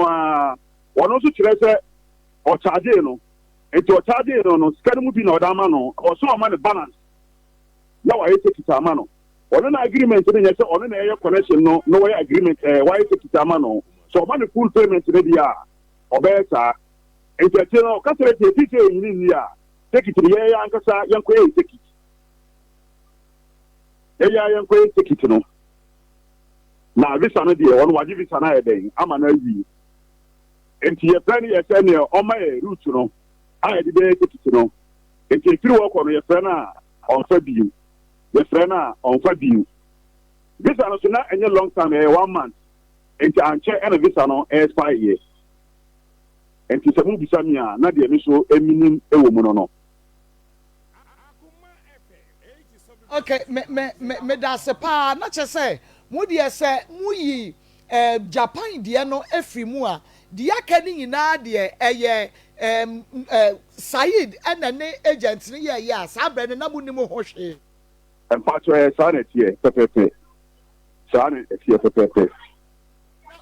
a ono so kire se o charge no enti o charge no sika mu bi na o da ma no o so o ma ne balance na wa yete kita ma no ono na agreement ne nyese ono na ye connection no no wa agreement wa yete kita ma no so o ma ne full payment ne dia o be ta enti ati no ka sere ti ti ni ya take it ye ya ankasa yanko ye take it ya yanko ye take it no na visa no dia ono wa gi visa na ye den ama na wi enti ye plan ye say ne o ma ye route no I did it to know. It is through work on your friend on Fabiu. Your friend on Fabiu. This is not any long time, 1 month. And I'm check and this is 5 years. And it's a movie, Samia, not the initial eminent woman. No. Okay, me da se pa na che say mu de say mu yi Japan de no afri mu a de aka ni nyina de eye Said and ne agent ni ye ya sa bre ne na mu ni mu ho hwe And patro sanet here pepepe sanet here pepepe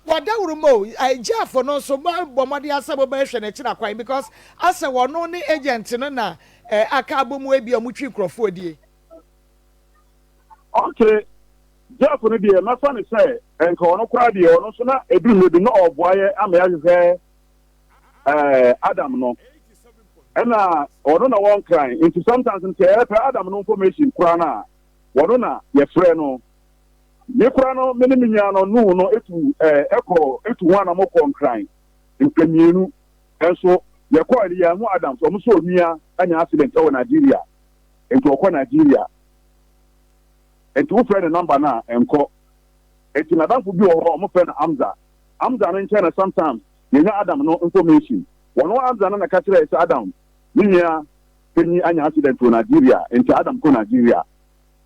wada urumo Jafo no so bo made asabo ba hwe na kira kwan because ase wono ne agent no na aka abomu ebi omutwi krofo die. Okay, Jeff, no dear, my son is say, and Kono Cradi, or no sooner, a dream will be no of why I'm Adam no. And or no one crying into sometimes and say, Adam no information, Krana, Wadona, your friend no. Nekrano, Minimiano, no, it echo, it one a more crying in Kenu, and so you're quite young Adam, so so near an accident over Nigeria, into Nigeria. And to friend a number now and call it in advance will be a friend Amza. Amza in China sometimes you know Adam no information. One Amza and a catcher is Adam. Linia Penny an accident to Nigeria into Adam to Nigeria.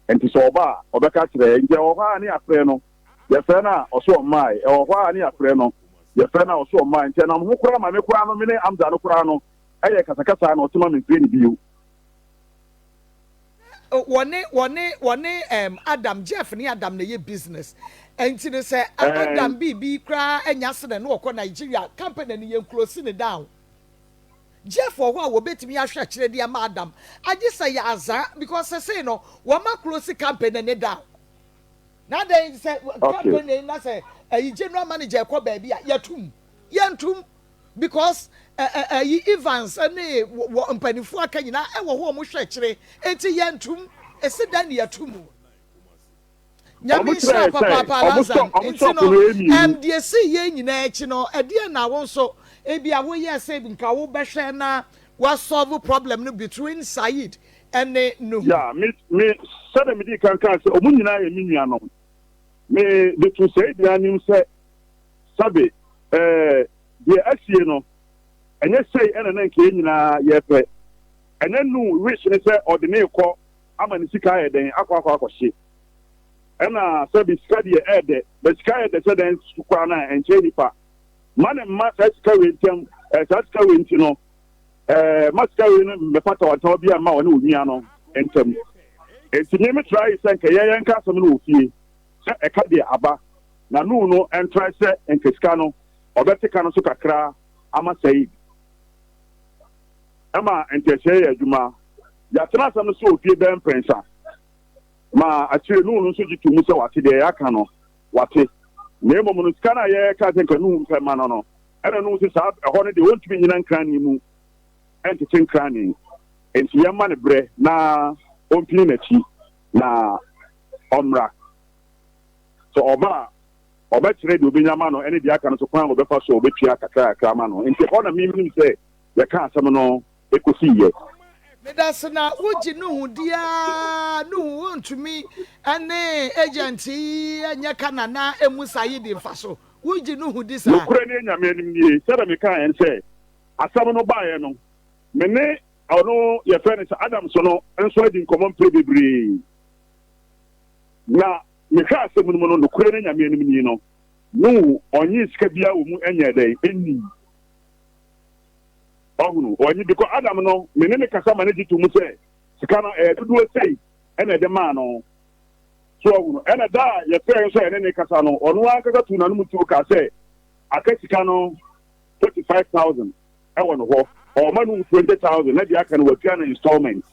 And to Soba or the catcher and Jehovah near Freno. Your friend also my or why near Freno. Your friend also mine. Tell them who cram and Crano Mine Amza no Crano. I Casacasa or Timon in Green View. One Adam Jeff ni Adam ne ye business enti ne say Adam BB kra anyase ne no ko Nigeria company ne ye close ne down Jeff wo a wo betimi ahwe kire dia ma Adam age say ya azar because say no wo ma close company ne down na then say company na say general manager ko ba bia yatum yentum because Evans ane mpanifu aka nyina e wo ho mo hwe kire enti yentum ese dan yatum nyame sha papa lazan enti no de se ye nyina echi no e de na wo so e bia wo ye se nka wo behwe na wa solve problem no between Said and no yeah me said me di kan so omu nyina ye minua no me de to say de anim say sabe de asie no enye say ena na nke nyina ye pe ena nu wish ne say ordinary ko amani sika ye den akwa hye ena sabe sika de ede be sika ye de say den sukwa na enche nipa man ma sika we ntem sika we ntino masika we no me pata wata bia ma wona onua no entem enti me try say nke ye nka asem no ofie e ka de aba na nu no entra say nke sika no obetika no so kakra ama Said ama entese ya adwuma ya tena sam so ofie ben prensa ma akire nu no so jitu mu se wate de ya ka no wate na emo no sika na ye ka tenka nu mfa ma no no era nu so sa ho ne de wontumi nyina nkran ni mu entete nkran ni enti ya ma ne bre na ompini na chi na omra so oba kire de obenya ma no ene de aka no so kwan obefa so obetua kakra ma no enti ho na mi se ya ka asem no ekosiye medasna woji no hudia no wontumi ane agent anya kanana emu Said mfaso woji no hudi sa nokure ne nyame anim nie sera me kan en se asem no baaye no me ne ono ye fene se Adam so no enso adi common play bebre na me ka asem no no nokure ne nyame anim nie no no onyi sika bia wo mu enya dai enni ogunu onyi because Adam no menene kasa manage to mu say sika no dudu say ena de ma no so ogunu ena da ye say so ene ne kasa no onu aka tu na no mu tu ka say aka sika no 35,000 e wono ho o ma no 20,000 na di aka no watua na installment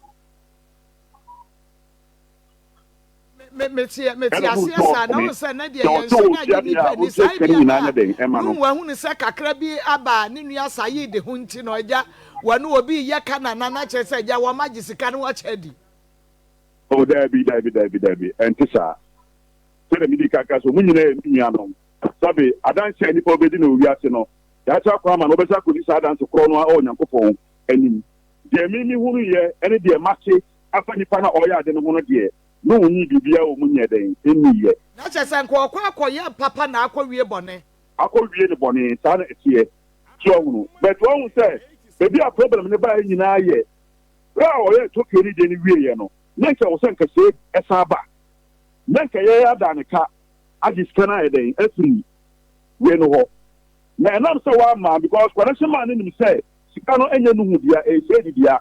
metia siasa na o se na de yenso na de ni sai bia nu wa hu ni se kakra bi aba ni nua Said hu nti no ja wanu obi ye kana na che se ja wa magisika no wa chedi o dabi entisa se mi di kaka so munyina nua no sabe adanse ni po bedi na owi ase no ya cha kwa ma no be sa ko ni sa adanse kro no o nyankopon anim deɛ mimi hunu yɛ ɛne deɛ mate afa nipa na ɔyɛ ade no ho no deɛ no woni bibia o mu nyɛ den ɛni yɛ na kyɛ sɛ nkɔ akɔyɛ papa na akɔwie bɔne akɔwie ne bɔne saa na ɛteɛ so ɔhunu but ɔhu sɛ baabi a problem ne baa nyinaa yɛ bɛ a ɔyɛ tokyo ne deɛ ne wieɛ no na nka wɔ sɛ nkasɛe ɛsa ba na nka yɛyɛ ada ne ka agye sika no ayɛ den afiri wei no hɔ na ɛnam sɛ woama because kwanahye maa no nim sɛ sika no ɛnyɛ no hu dea ɛsɛ dibia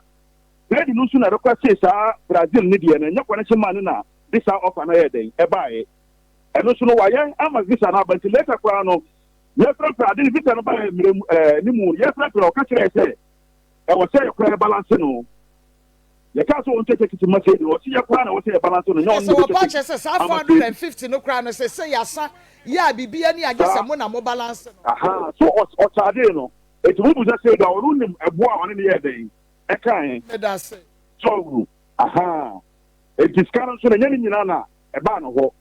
lady no nso na ɛrekɔ see saa Brazil ne deɛ no ɛnyɛ kwanahye maa no na de saa ɔfa no yɛ den ɛbaeɛ ɛno nso no wayɛ ama visa no aba nti later koraa no yɛfrɛfrɛ ade ne visa no baeɛ mmerɛ ne mu yɛfrɛfrɛ ɔka kyerɛ sɛ ɛwɔ sɛ yɛkora balance no yɛka sɛ wɔn tɛtɛ kiti mase no ɔsi yɛkora na wɔsɛ yɛ balance no nyɛ ɔno wɔpa kyerɛ sɛ saa 450 no koraa no sɛ yɛasa yɛ a biribia ne agye sɛ mo na mo balance no aha so ɔkyade no ɛti mo busa sɛ da ɔno nim ɛboa a ɔne ne yɛ den ɛkae ɛda se so aha ɛti sika no nso na ɛnyɛ ne nyinaa na ɛbaa no hɔ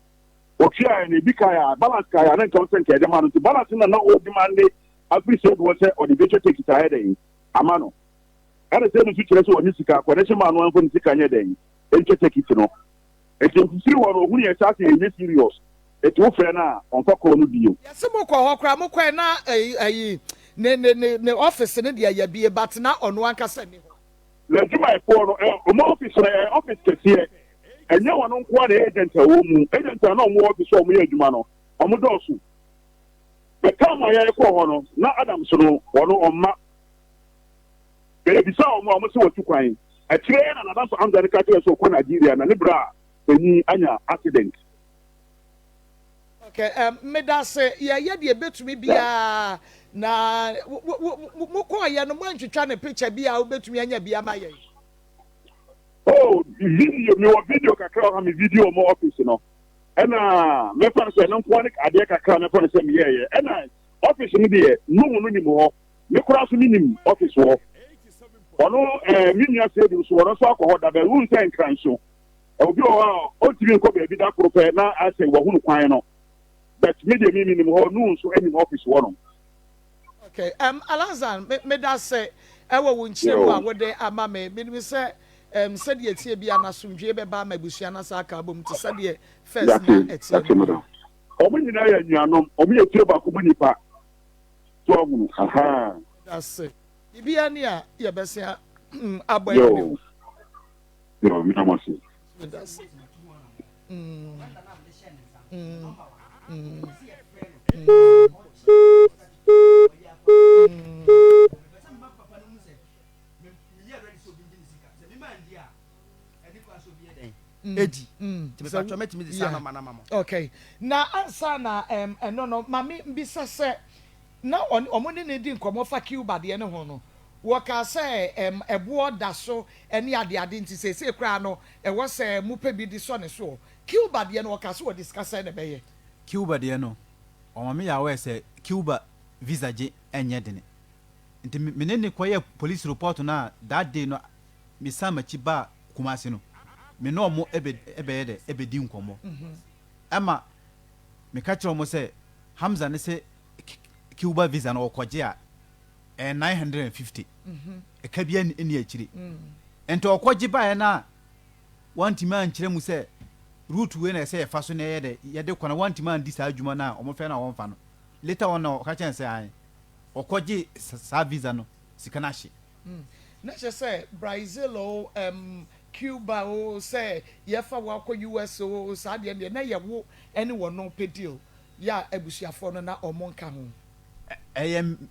ɔtwea na ebi kae a balance kae a na nka wo sɛ nka ɛde ma no nti balance no na ɔdi ma nde afiri sɛ wɔ sɛ ɔde bɛtwa take ta ayɛ den ama no ɛna sɛ no nso kyerɛ sɛ ɔne sika kɔnɛhyɛ maa no amfa ne sika nyɛ den ɛntwa take no ɛti mfisiri wɔ no ɔhunu yɛ saa sɛ ɛnyɛ serious ɛti wo frɛ no a ɔmfa kɔɔ no bio yɛsɛ mokɔ hɔ koraa mokɔɛ na ayi ne office no deɛ yɛbie but na ɔno ankasa ni hɔ na adwumayɛfoɔ no ɔma office no office kɛseɛ ɛnyɛ wɔn nko a na agent a wɔn mu agent a na ɔmo office a ɔmo yɛ adwuma no ɔmo dɔɔso bɛka ma yɛrekɔ hɔ no na Adams no wɔno ɔmma bɛbisa ɔmo sɛ wɔtu kwan akyerɛ na Adams Amda ne ka kyerɛ sɛ ɔkɔ Nigeria na ne bra ani anya accident. Okay, meda se yɛyɛ deɛ betumi bia na mokɔɔyɛ no moantwitwa ne picture bia wobɛtumi anya bia ma yɛn. Oh, video me wa video kakra ha me video mo office no ɛna mefa no sɛ no nko ne adeɛ kakra mefa no sɛ me yɛyɛ ɛna office no deɛ no nim hɔ me kora so nim office hɔ ɔno me nua sɛ di so wɔno so akɔ hɔ da bɛ wu sɛ nkran so obi wɔ o tiri nkɔ baabi da koro pɛ na asɛ wɔ hunu kwan no but me deɛ me nim hɔ no so anim office hɔ no. Okay, Alazan me da sɛ ɛwɔ wo nkyɛn mu a wode ama me nim sɛ sɛdeɛ tie bia na somdwe bɛba ma busua na saa ka bom te sɛdeɛ first na ɛtie ɔmo nyinaa yɛ nuanom ɔmo yɛ tie baako mu nipa to ɔmo aha that's it bibia ne a yɛbɛsia abɔ ɛbi yo mi na mo se that's it Eji. Tibetwa metimi di sana mama. Okay. Na ansa na no mami mbisa se na omo ne di nkomo fa Cuba de ne ho no. Wo ka se ebo da so ene ade nti se kra no wo se mu pa bi di so ne so. Cuba de no wo ka se wo discuss ne beye. Cuba de no. O mama ya we se Cuba visa je enye de ne. Nti menene koye police report na that day no mi sama chi ba kumasi no. Me no mo ebe di nkomo ama me ka kire mo se Hamza ne se Cuba visa na okoje a 950 e ka bia ni akire ento okoje ba na wantima ankire mu se route we na se fa so na ye de kwana wantima andi sa adwuma na omo fe na won fa no later on na ka kire se an okoje sa visa no sika na hye na se Brazil o Cuba o say yefa wako US o sa de na ye wo ene wo no pedeal ya abusuafo no na omo nka ho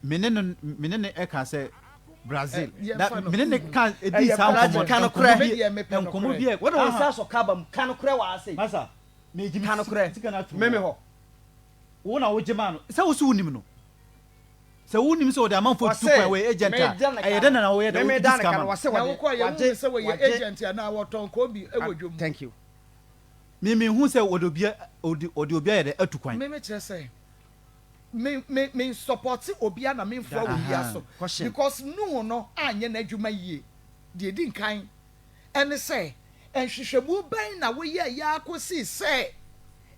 menene e ka say Brazil menene ka edi sa nkomo bi wo na sa so kabam kan kore wa ase masa meji kan kore meme ho wo na wo jema no se wo su nim no se wo nim se wo de amanfo tutu we agent ayede na wo ye de me dan kan wa se wa ko ye se wo ye agent ya na wo ton ko bi e wodwom thank you me hu se wodobia odobia ye de atukwan me kire se me support obia na me fo obia so because no anye na adwuma yie de di nkan ene se enhwehwemu ban na wo ye ya akosi se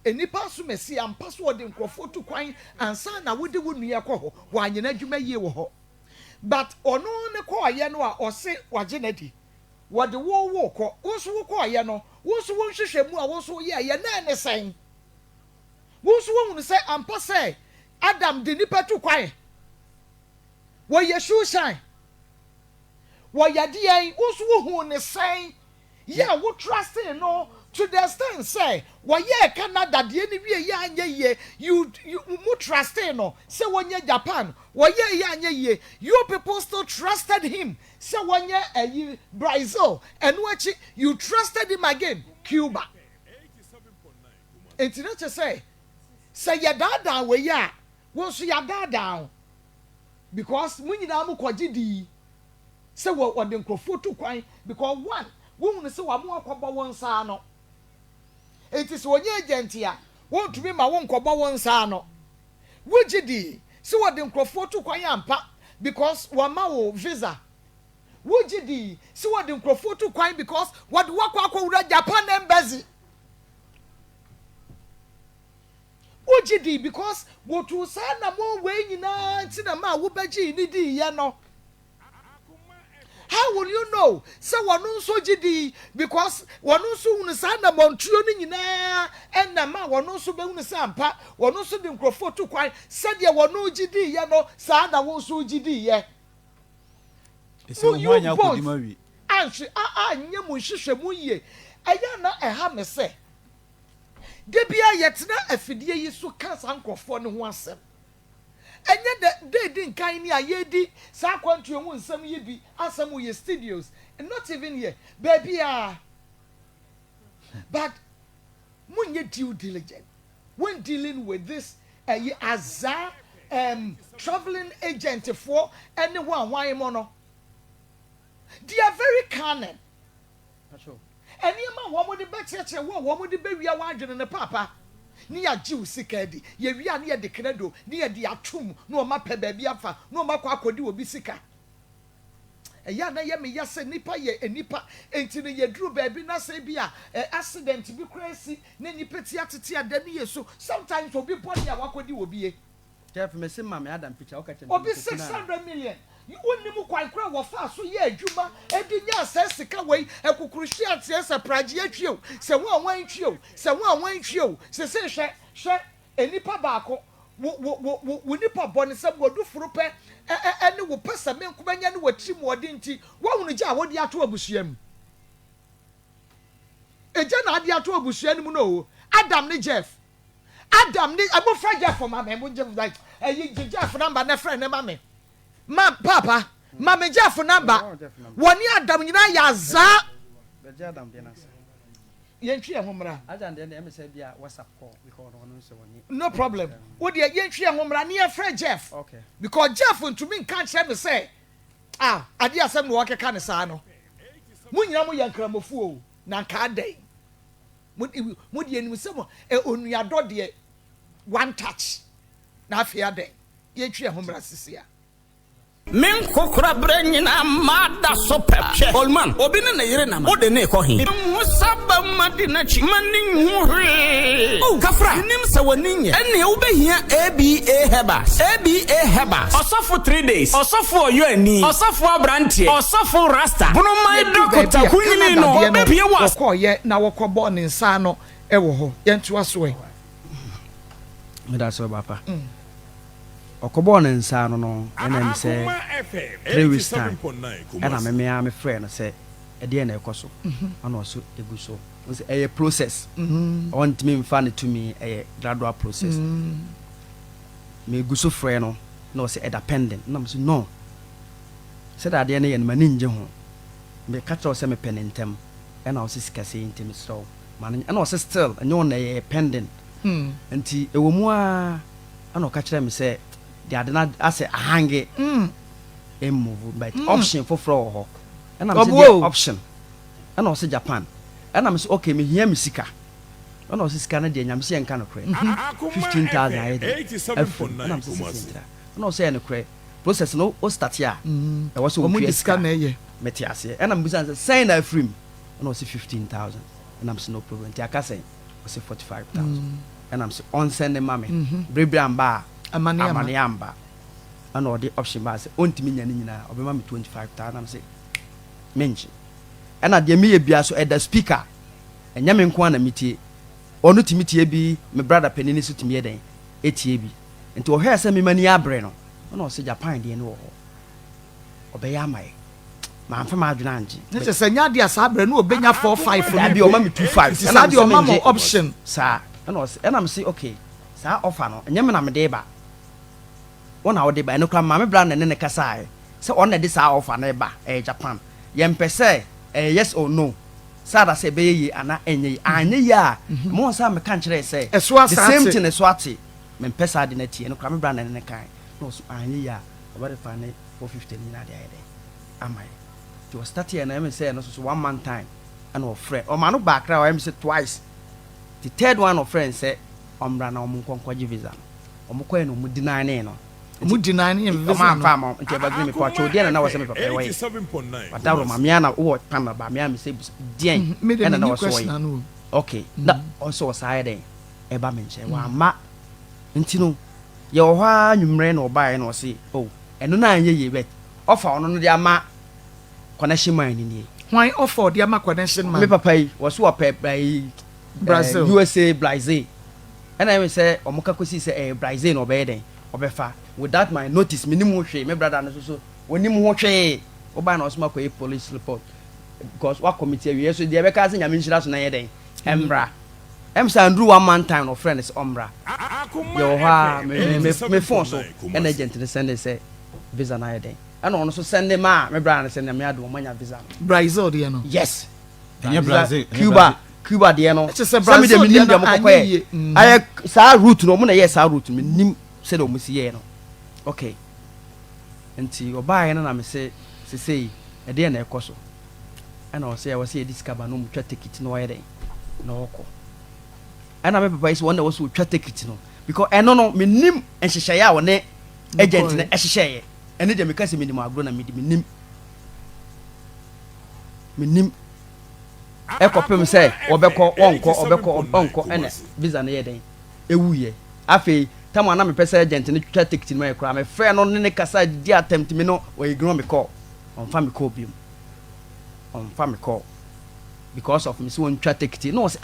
enipa so mesi ampa so de nkrofo tu kwan ansa na wode wo nua kɔ ho wanye na adwuma yie wo ho but ono ne ko aye no a ose wagenedi wode wo ko wo so wo ko aye no wo so wo hwehwemu a wo so ye aye na ne sen wo so wo hunu se ampa se Adam de nipa tu kwan wo ye shoe shine wo ya de yen wo so wo hu ne sen yeah wo trust in no to the extent say wo ye Canada de ni wie ye anye ye you mo trust in no say wo nye Japan wo ye ye anye ye you people still trusted him say wo nye Brazil and watch you trusted him again Cuba 87.9 it's not say ya down we ya wo so ya down because mun nyina mo kwaji di say wo de nkrofo to kwan because one wo hu say wa mo akobo won sa no it is wonye agent ya won to be ma won kobo won sa no wo gidi say wo de nkrofo to kwan ampa because wa ma wo visa wo gidi say wo de nkrofo to kwan because what wakwa wura Japan embassy Ojidi because what you say na mo we nyina nti na ma wo baji ni di ye no. How will you know? Say wonu so gidi because wonu so hunu sa na montuo ni nyina en na ma wonu so be hunu sa ampa wonu so de nkrofo to kwan se de wonu gidi ye no sa na wo so gidi ye. Ese wo anya ko di ma wi. Anhwe nye mo hwehwemu ye. Aya na eha me se Debia yetna afidie yi so ka sankofo ne ho asem enye de din kan ni ayedi sa kwantu hu nsem yi bi asem ye studios and not even here baby but munye due diligent when dealing with this azar traveling agent for anyone why mono they are very cunning. Any man wo de becheche wo de be wia wadwene ne papa ni ya jiw sika di ye wia ne ye de credo ne ye de atum no o ma pe ba bi afa no o ma kwa akodi obi sika eya na ye me ya se nipa ye enipa enti ne ye duru ba bi na se bi a accident bi crazy ne nipa ti atete ada ne ye so sometimes obi podi a wakodi obi e Jeff me se ma me Adam picture o ka che obi 600 million wonni mu kwankura wo fa so ye adwuma edinya sesika wei ekukruhye atie se praje atwio se wo anwan twio se wo anwan twio se hwe enipa baako wo nipa bone se bodu furu pe ene wo pesa men kubanya ne watiri mu odi nti wo hunu gya wo di ato abusuam eje na adi ato abusuam mu no Adam ne Jeff Adam ne abofra Jeff for ma me mo Jeff like Jeff number na friend ne ma me ma papa ma me Jeff number woni Adam nyina ya za be Adam de na se yentwi ehomra Adam de na me say bia WhatsApp call because no so woni no problem wo de yentwi ehomra ne friend Jeff okay because Jeff ntumi nka kire me say ade asem no wakeka ne saa no munyina mo yankramofu o na nka dai mu de enim se mo onuado de one touch na afia dai yentwi ehomra sisia men kokora branyina mada so pepche olman obine na yire nama ode ne ko hin musaba madina chi manin hwe o kafra nim se woninye ene wo behia aba heba osofo 3 days osofo oyo ani osofo abrantie osofo rasta bunu mai dokota kunyini no bepie wa ko ye na wokobo ne nsa no ewo ho yentu aso e me da so papa okobo ne nsa no ena mi se 3 weeks time ena me friend say e de na ekoso ana oso eguso say a process want me mfa to me a gradual process me eguso friend no no say dependent na me say no say that de na ye ma ninje ho me catch o say me penentem ena o say sikase intem so man ena o say still enyo na ye pending enti ewo mu a ana o catch me say they are not as a hange move but option for floor and I'm saying option and also Japan and I'm saying okay me hear me sika and also Canada I'm saying kind of credit 15,000 and I'm saying and also saying credit process no o start here I was so metiase and I'm saying that free and also 15,000 and I'm saying no problem I can say I say 45,000 and I'm saying on send the mommy baby and bar amaniamba ana ɔde option ba sɛ ɔntimi nya ne nyinaa ɔbɛma me 25,000 am sɛ menji ana de me ye bia so ɛda speaker ɛnya me nko ana metie ɔno timi tie bi me brother penini so timi yɛden etie bi nti ɔhwɛ sɛ me mani abre no ɔna ɔsɛ Japan de ne wɔ hɔ ɔbɛyɛ amae ma amfa ma adwena anje ne sɛ nya de asa abre no obenya 45 no bi ɔma me 25 ɛna de ɔma mo option sa ɛna ɔsɛ ɛna me sɛ okay saa offer no ɛnyɛ me na me de ba wona wo de ba no kra ma me bra na ne kasa sɛ ɔna de saa offer na ba Japan yɛmpɛ sɛ yes or no sada sɛ bɛyɛ yi ana ɛnyɛ yi anya yi a mo sa me kan kyerɛ sɛ the same thing so ate mempɛ saa de na tie no kra me bra na ne kan no so anya yi a ɔbɛde fa ne 450 ni na de ayɛ dɛ amai to was start here na me say no so 1 month time and our friend o ma no ba akra o say twice the third one of friend say omra na omo nkonkwaje visa omo koye no mu deny ne no mu deny ne visa ma fa ma nti ba green me kwa cho dia na was me papa way 87.9 wadaro ma mia na wo pana ba mia me say dien and na was way okay na also was higher than e ba me nche wa ma nti no ye wo ha nwumre na obae na o say oh eno na anye ye bet offer ono no dia ma connection man ni why offer dia ma connection man me papa yi was so pay Brazil USA Brazil and I say omoka kosi say Brazil no be den obefa without my notice minimum hwe me brother no so onim ho hwe oba na osma ko police report because what committee we so dia be ka say nyame nhira so na ye den embra say Andrew 1 month time no friend is omra yo ha me phone so an agent dey send say visa na ye den and on so send ma me brother send me ado manya visa Brazil dey no yes Brazil Cuba dey no some de minim de mokokwe ay sa route no mo na yes sa route minim se do mo si ye no okay enti obaye na me se sei e dey na ekoso ana o se e discover no mo twa ticket no ye dey na oko ana me papa is one that was twa ticket no because eno no minim enhyehyeye a wo ne agent na ehyehyeye ene de me ka se minim agro na minim ekopem say obekọ onko ene visa na yeden ewuye afei tamu na me pese agent ne twa ticket no ekra me frɛ no ne kasa di attempt me no o ignore me call on fa me call bi on fa me call because of me so on twa ticket no say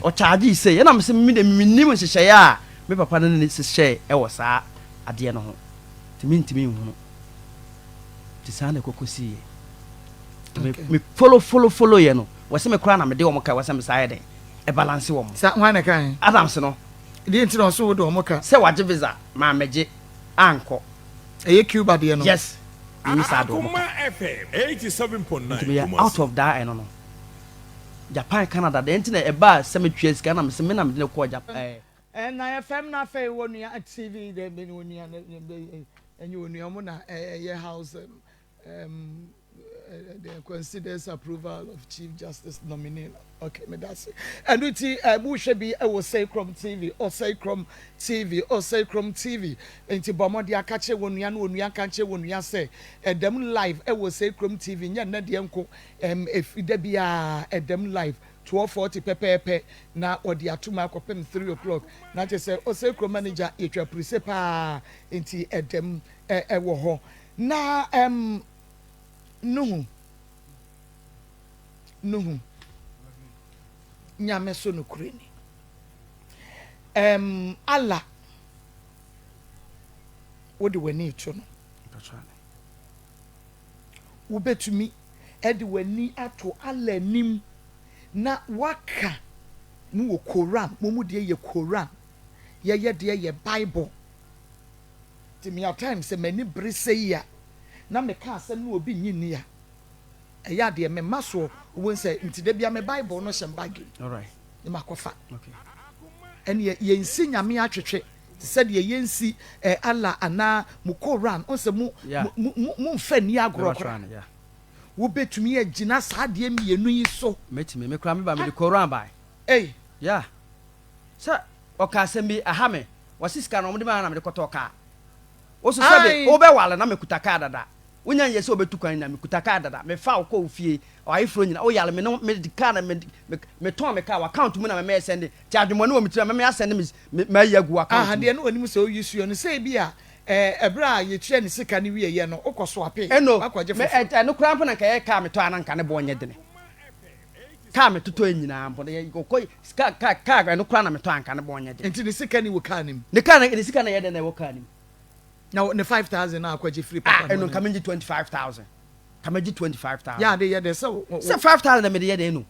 o charge say na me se me de minim hyehyɛ ya me papa ne hyehyɛ e wo saa ade no ho timi hu no ti sa na kokosi me follow ye no wase me kra na me de o mo ka wase me sa ye den e balance wo mo sa wan na kan Adams no de nti no so wo de o mo ka se waje visa ma meje anko eye Cuba de no yes ni sa do mo FM 87.9 out of that no Japan Canada de nti na e ba se me twa sika na me se me na me de ko Japan na FM na fa wo nua TV de be no nua enye wo nua mo na ye house the considers approval of Chief Justice nominee. Okay, me that's it. And we should be say Chrome TV or say Chrome TV or say Chrome TV. And to Bomodi Akache when we can't when we say them live. I will say Chrome TV. Nya na dianko if there be a them live 12:40 pepe na or the atuma kopem 3 o'clock. Na just say o say Chrome manager it will principal into them wo ho. Na no nyame so no kureni ala wode wani eto no wo betumi e de wani ato ala nim na waka mu wo Quran mu de ye Quran ye de ye Bible timi at times se mani brise ya na me ka ase no obi nyini ya eya de me maso won say nti de bia me Bible no hyem bag all right e makofa okay ene ye nsi nyame atwetwe se de ye nsi Allah ana mu Quran on se mu mfa ni agro kra wo betumi agina saa de mienu yi so metimi me kra me ba me de Quran bai yeah sa o ka se mi ahame wasiska no mo de ma na me de kotoka o so sabe o be wala na me kutaka dada wonya yese obetukwan na me kutaka dada me fa ko ofie o ayefro nyina o yale me no me de ka na me ton me ka account mu na me send ti adwemo no o mitira me send me yagu account de no onim se o yusu no say bia ebra ye tire ne sika ne wie ye no okoso ape akwaje fo no krampo na ka ka meto ananka ne bo nye dene ka meto nyina mbo ne kokoi ka no kra na meto anka ne bo nye dene enti ne sika ne wo ka nim ne sika na ye dene wo ka nim na ne 5000 na akwaje free papa no ka menji 25000 ka menji 25000 ya de ye de so 5000 na me de ye de no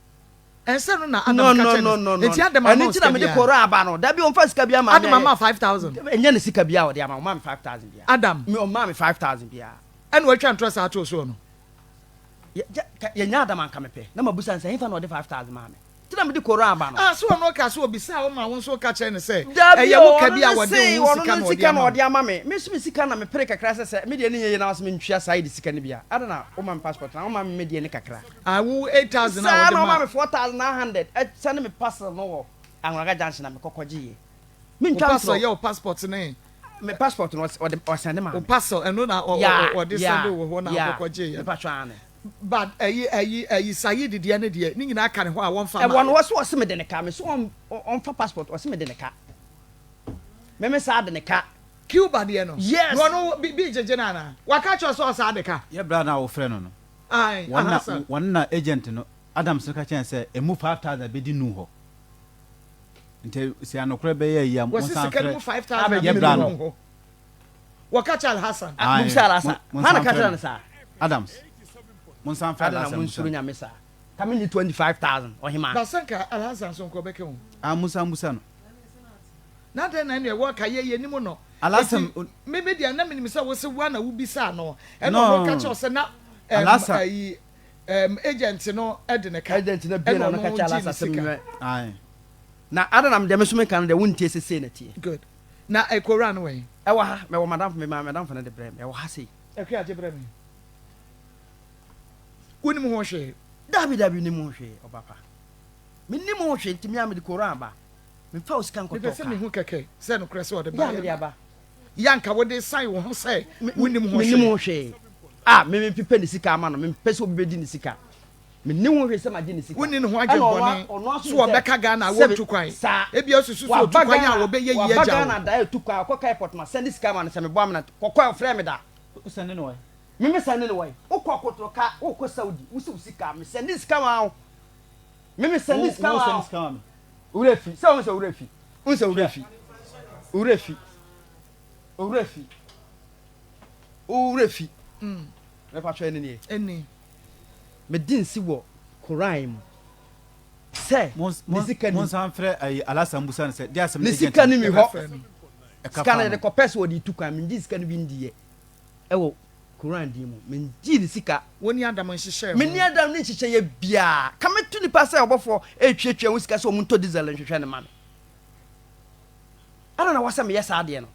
ense no na adam ka chen enti adam ma enti na me de koro aba no da bi on fa sika bia ma adam ma 5000 enya ne sika bia wo de ama ma 5000 bia adam me o ma 5000 bia ene wo twa ntro sa ato so no ya nya adam anka mepe na mabusa nsa hinfa no de 5000 ma me tina me de koro aba no so no ka so obisa wo ma won so ka chen ne se eye wo ka bia wo de sika no de ama me me sika na me pere kakra se me de ne ye na was me ntwa side sika ne bia adana wo ma passport na wo ma me de ne kakra wo 8000 na wo de ma ma me 4900 send me parcel no wo anwaga junction na me kokoje ye me ntwa parcel ye passport ne me passport no o send ma o parcel eno na o de send wo na kokoje ye me patwa ne but ayi sayid de ne de ni nyina aka ne ho a won fa ma won wo so me de ne ka me so on fa passport wo se me de ne ka me sa de ne ka Cuba de no yes no bi jeje na na waka cho so sa de ka ye bra na wo frɛ no no ai wanna agent no adam so ka chen say emu 5000 be di nu ho nte si anokora be ye ya mo san frɛ 5000 ye bra no waka cha Hassan Musa Alasa hana ka tra na sa adams mon san frɛ Alasa mun suru nya mesa kame ni 25000 ohima da sanka Alhassan so ko beke ho musa no na den na ne wo ka ye nimu no alasam me dia na me say wo se wa na wo bisa no e no ka cha se na alasam agent no de ne ka agent na bi na ka cha Alasa sem ai na adanam de me so me kan de wontie sese na tie good na e koran we e wa ha me wo madam for na de brem e wa ha sei e kwa je brem woni mo ho hwe dabi ni mo hwe obapa me ni mo hwe ntimi am de koran ba me fa oskan ko to ka se me hu keke se no krese o de ba ya ba yanka wo de sai wo ho se woni mo ho hwe me ni mo hwe me pipe ni sika ama no me pese obi bedi ni sika me ni wo hwe se ma di ni sika woni ne ho agbebone so wo beka Ghana wo tu kwan ebi osusu so tu kwan ya wo be ye ye ja Ghana da tu kwan ko kai port ma send sika ma no se me bo am na kokko frɛ me da usane no wai me send no wai ukoko ka ukko Saudi usu sika me send sika ma me send sika ma urefi se won se urefi unse urefi me pa twa ni eni me din si wo Quran se mon san frɛ ay Alasa Musa ne sɛ dia asɛm ne sika ni mi ho sika na de ko pese wo di tukan me di sika ni bi ndiye e wo Quran di mu me di ni sika woni adam nhyehyɛ me ni adam ni nhyehyɛ ye bia ka me tu ni pa sɛ Obofo etwetwe wo sika sɛ o mu to diesel nhwehwɛ ne ma me ana na wasa me yes ade no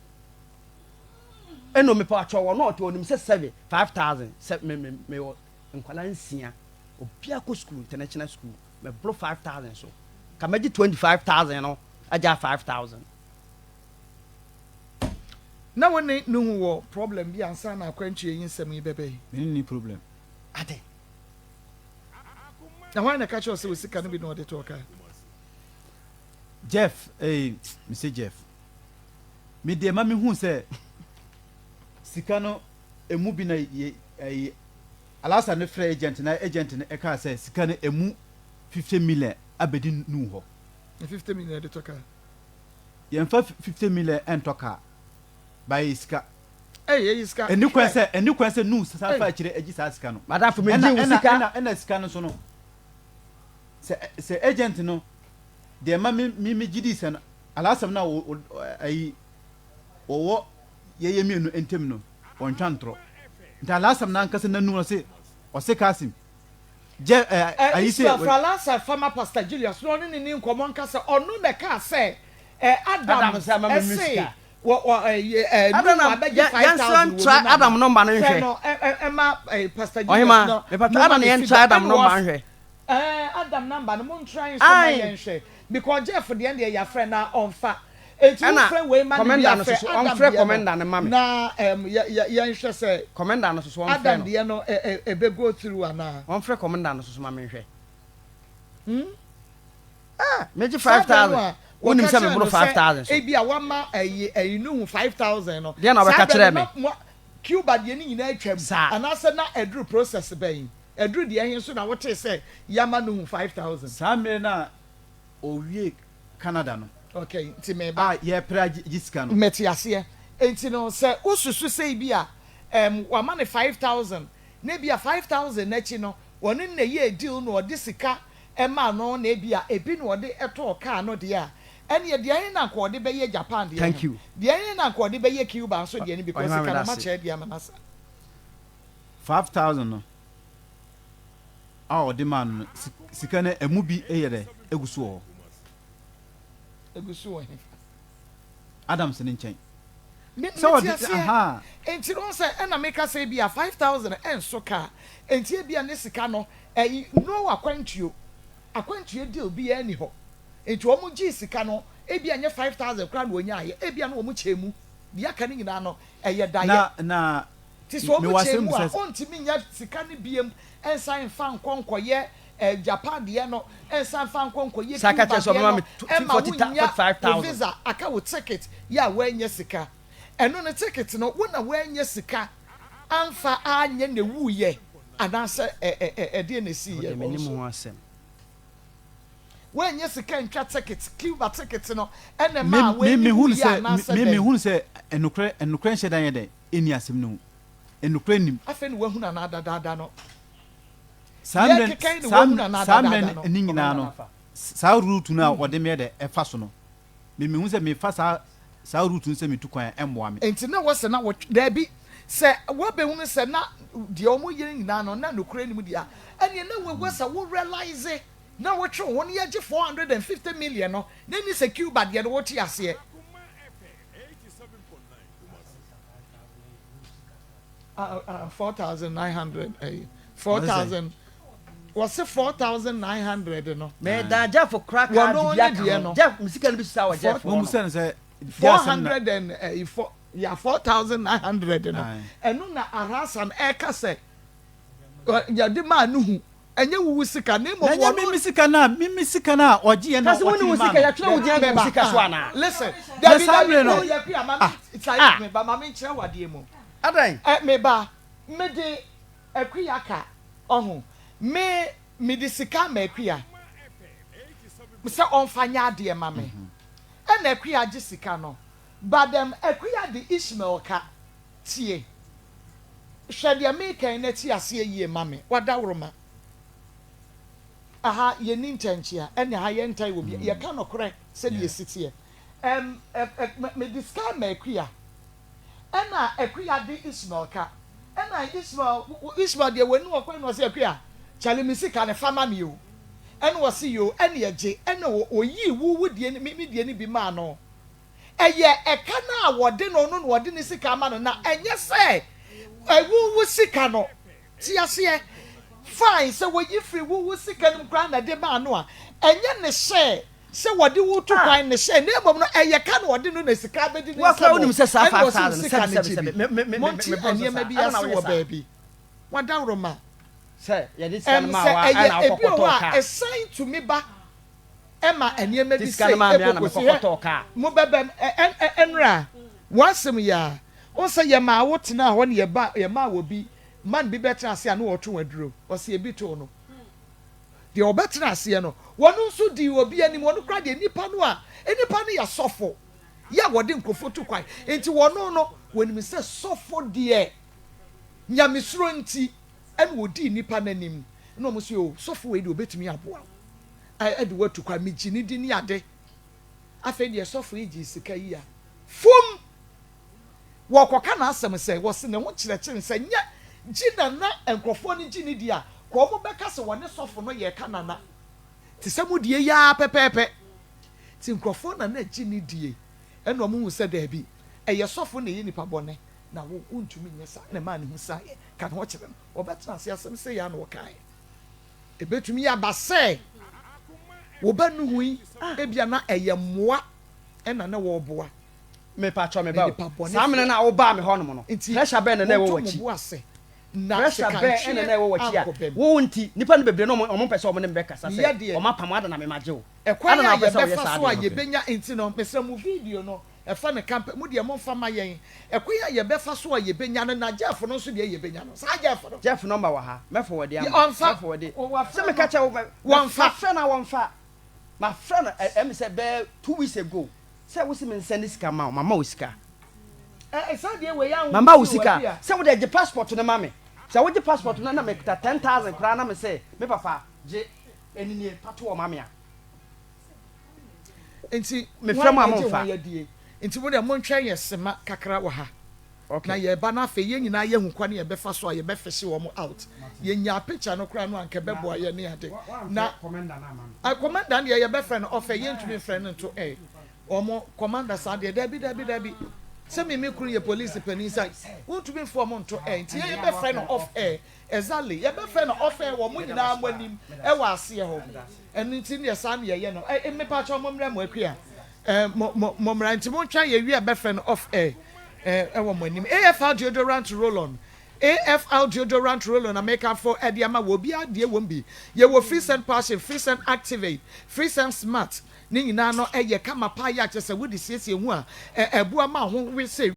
eno me pa atwa wo no to onim sɛ 5000 me wo nkwala nsia obia ko school international school me bro 5000 so ka me 25000 no aja 5000 na woni no hu wo problem bi ansa na akwantwe yin nsɛm yi bebe ni problem ade na why na catch us we sika no bi no de to ka Jeff Mr Jeff me de ma me hu sɛ sika no emu bi na Alasa ne frɛ agent na agent ne e ka sɛ sika no emu 50 million abedi nu ho 50 million de to ka yen fa 50 million en to ka by sika sika eni kwan sɛ nu sa fa kire agi sa sika no madam for me di sika ena sika no so no sɛ agent no de ma me gidi sɛ no Alasa na wo ye mienu entem no on twantro nta Alasa na nkase na nu no se o se Kasim je ayi se Alasa former pastor Julius no ni nkomo nkase onu na ka se Adam say wo Adam Adam number no hwe no ema pastor Julius no Adam yen try Adam number hwe Adam number no mon try so ma yen hwe because Jeff the end ya friend na on fa ana commander no so on frɛ commander ne mame na ya nhwɛ sɛ commander no so on frɛ no Adam de no be go through ana on frɛ commander no so mame hwɛ meji 5000 wonim say me bro 5000 e bia wa ma ayi no 5000 no dia na we ka kire me Cuba de ni nyina atwam anase na edru process bayin edru de hen so na wote say yama no 5000 samre na owie Canada no okay nti me ba ye pra gisika no metiase enti no say ususu say bia wa ma ne 5000 na bia 5000 na chi no woni na ye deal no ode sika ema no na bia ebi no ode eto car no de a ene de ayin na ko de be ye Japan de thank you de ayin na ko de be ye Cuba so de ni because sika na ma che de amanasa 5000 no ode man sika na emu bi eyere egusu ho Adams ni nchen so aha enti no say na make say bia 5000 enso ka enti bia ne sika no no akwantuo deal bia ni ho enti omu gi sika no bia nye 5000 kra na onya aye bia no omu chemu bia ka ni nyina no eye daye na ti so omu chemu ontimi nya sika ni biem ensan fa nkonkoye Japan de no ensan fa nkonkoye saka che so ma 45,000 visa aka wo ticket ya wa nya sika eno ne ticket no wo na wa nya sika amfa anya ne wuye anase de na si ye me ni mu asem wa nya sika ntwa ticket Cuba ticket no ene ma wa me hun se enukre shedan ye de eni asem no enukre nim afa ni wa hu na adada no samren ni nyina no sa route na wode me de efa so no me hu se me fa sa route nse me tukwan emboa me enti na wose na da bi se wo be hu se na de omo yire nyina no na nokure nim dia ene na we wose wo realize na wo twe won ye ge 450 million no na ni se Cuba de wo ti ase 4,900 4,000 was 4,900 no me da ja for crack dia no ja musika no bi sa wa ja mo musen say 400 and 4,900 no enu na arasan eka say ya de ma no hu enye wu sika na mo wo mi sika na oje ye na kasi woni musika ya twa wudi an musika so ana listen David no ya pi amami sai me ba mama nchira wade mu adan me ba me de akuyaka ohun me de sika ma akuya se onfanya ade ma me na akuya gi sika no badem akuya de Ishmael ka tie hwede me kan na ti ase yie ma me wada woroma aha ye ni ntɛnkyia ɛne ha ye ntai wo bi ye ka no korɛ sɛ de sitie me de sika ma akuya ɛna akuya de Ishmael ka ɛna Ishmael de wani wo kwan no sɛ akuya chale mi sika ne fama mi o ɛna wo si yo ɛna ye gye ɛna oyi wu die ni mi die ni bi ma no ɛyɛ ɛka na wɔde no no wɔde ni sika ma no na ɛnyɛ sɛ wu sika no ti ase fine sɛ woyi free wu sika no kra na de ma no a ɛnyɛ ne hyɛ sɛ wɔde wu to kwan ne hyɛ na mmom no ɛyɛ ka na wɔde no na sika bedi ne sɛ wonim sɛ sa 5,000 me bi ase wɔ baabi wadawro ma sɛ yɛde sika no ma wa ana akɔkɔtɔ ka ɛsan to me ba ɛma aniema bi sika no ma me ana akɔkɔtɔ ka mo bɛbɛm ɛnra wasem ya on sɛ yɛ ma wo tena hɔ ne yɛ ma wo bi man bi bɛtena ase a no wɔto waduro ɔsɛ ebi to no de ɔbɛtena ase no wɔno nso di obi anim wɔno kra de nipa no a nipa no yɛ sɔfo ya wɔde nkrofo to kwan enti wɔno no wɔnim sɛ sɔfo deɛ nyamesuro nti ɛna wɔdi nipa n'anim na ɔmo sɛ o sɔfo wei de obetumi aboa ɛde watu kwan megyi ne di ne ade afei deɛ sɔfo yi gye sika yi a fom wɔkɔka na asɛm sɛ wɔse ne ho kyerɛkyerɛ sɛ nyɛ gyina na nkrɔfoɔ no gyi ne di a kɔ ɔmo bɛka sɛ wɔne sɔfo no yɛ ka nana te sɛ mu die yaa pɛpɛɛpɛ ti nkrɔfoɔ na gyi ne die ɛna ɔmo hu sɛ daabi ɛyɛ sɔfo na ɛyɛ nipa bɔne na wo ntumi nyɛ sa na maa ne hu sa yɛ ka ne ho kyerɛ no wɔbɛtena ase asɛm sɛ yɛ na wɔkae ebetumi yɛ aba sɛ wɔba no hu yi ebia na ɛyɛ mmoa ɛna na wɔboa me pa cho me ba saa mena na wo ba me hɔ no no pressure bɛn na ɛwɔ wachi na pressure be ene na wo wachia wo nti nipa no bebre no omo pese omo ne mbeka sa se omo apamada na me majewo ana na pese wo yesa so aye benya enti no pese mu video no efa ne camp mu de mo fa ma yen ekoya ye befa so aye benya no na Jeff no so de aye benya no sa Jeff number wa ha me forward am forward se me ka che wo fa na wo fa my friend em say be 2 weeks ago say we see me send this camera mama osika say de we ya mama osika say we dey passport no mama say we dey passport no na me 10,000 kra na me say me papa je enini pato o mama enti me frem amfa enti mo de mo ntwa yesema kakra wa ha na ye ba na fe ye nyina ye hukwa na ye befa so ye befese wo mo out ye nya picture no kra no anka bebo ye ne ade na commander na mama commander na ye befriend of ye ntumi friend to omo commander sa de dabi se me kuru ye police penisa ntumi fo mo nto enti ye befriend of exactly ye befriend of wo mo nyina amanim wa ase ho enu nti ne sa na ye no me pa cho mo mra mo akua mo mra nti mo twa ye wi befriend of AFL deodorant roll-on. AFL deodorant roll-on. I make up for Ediama Wobia, dear Wumbi. You will free send passion, free send activate, free send smart. Nina no ye kama pa ya just a woody sissy one. A buama who will say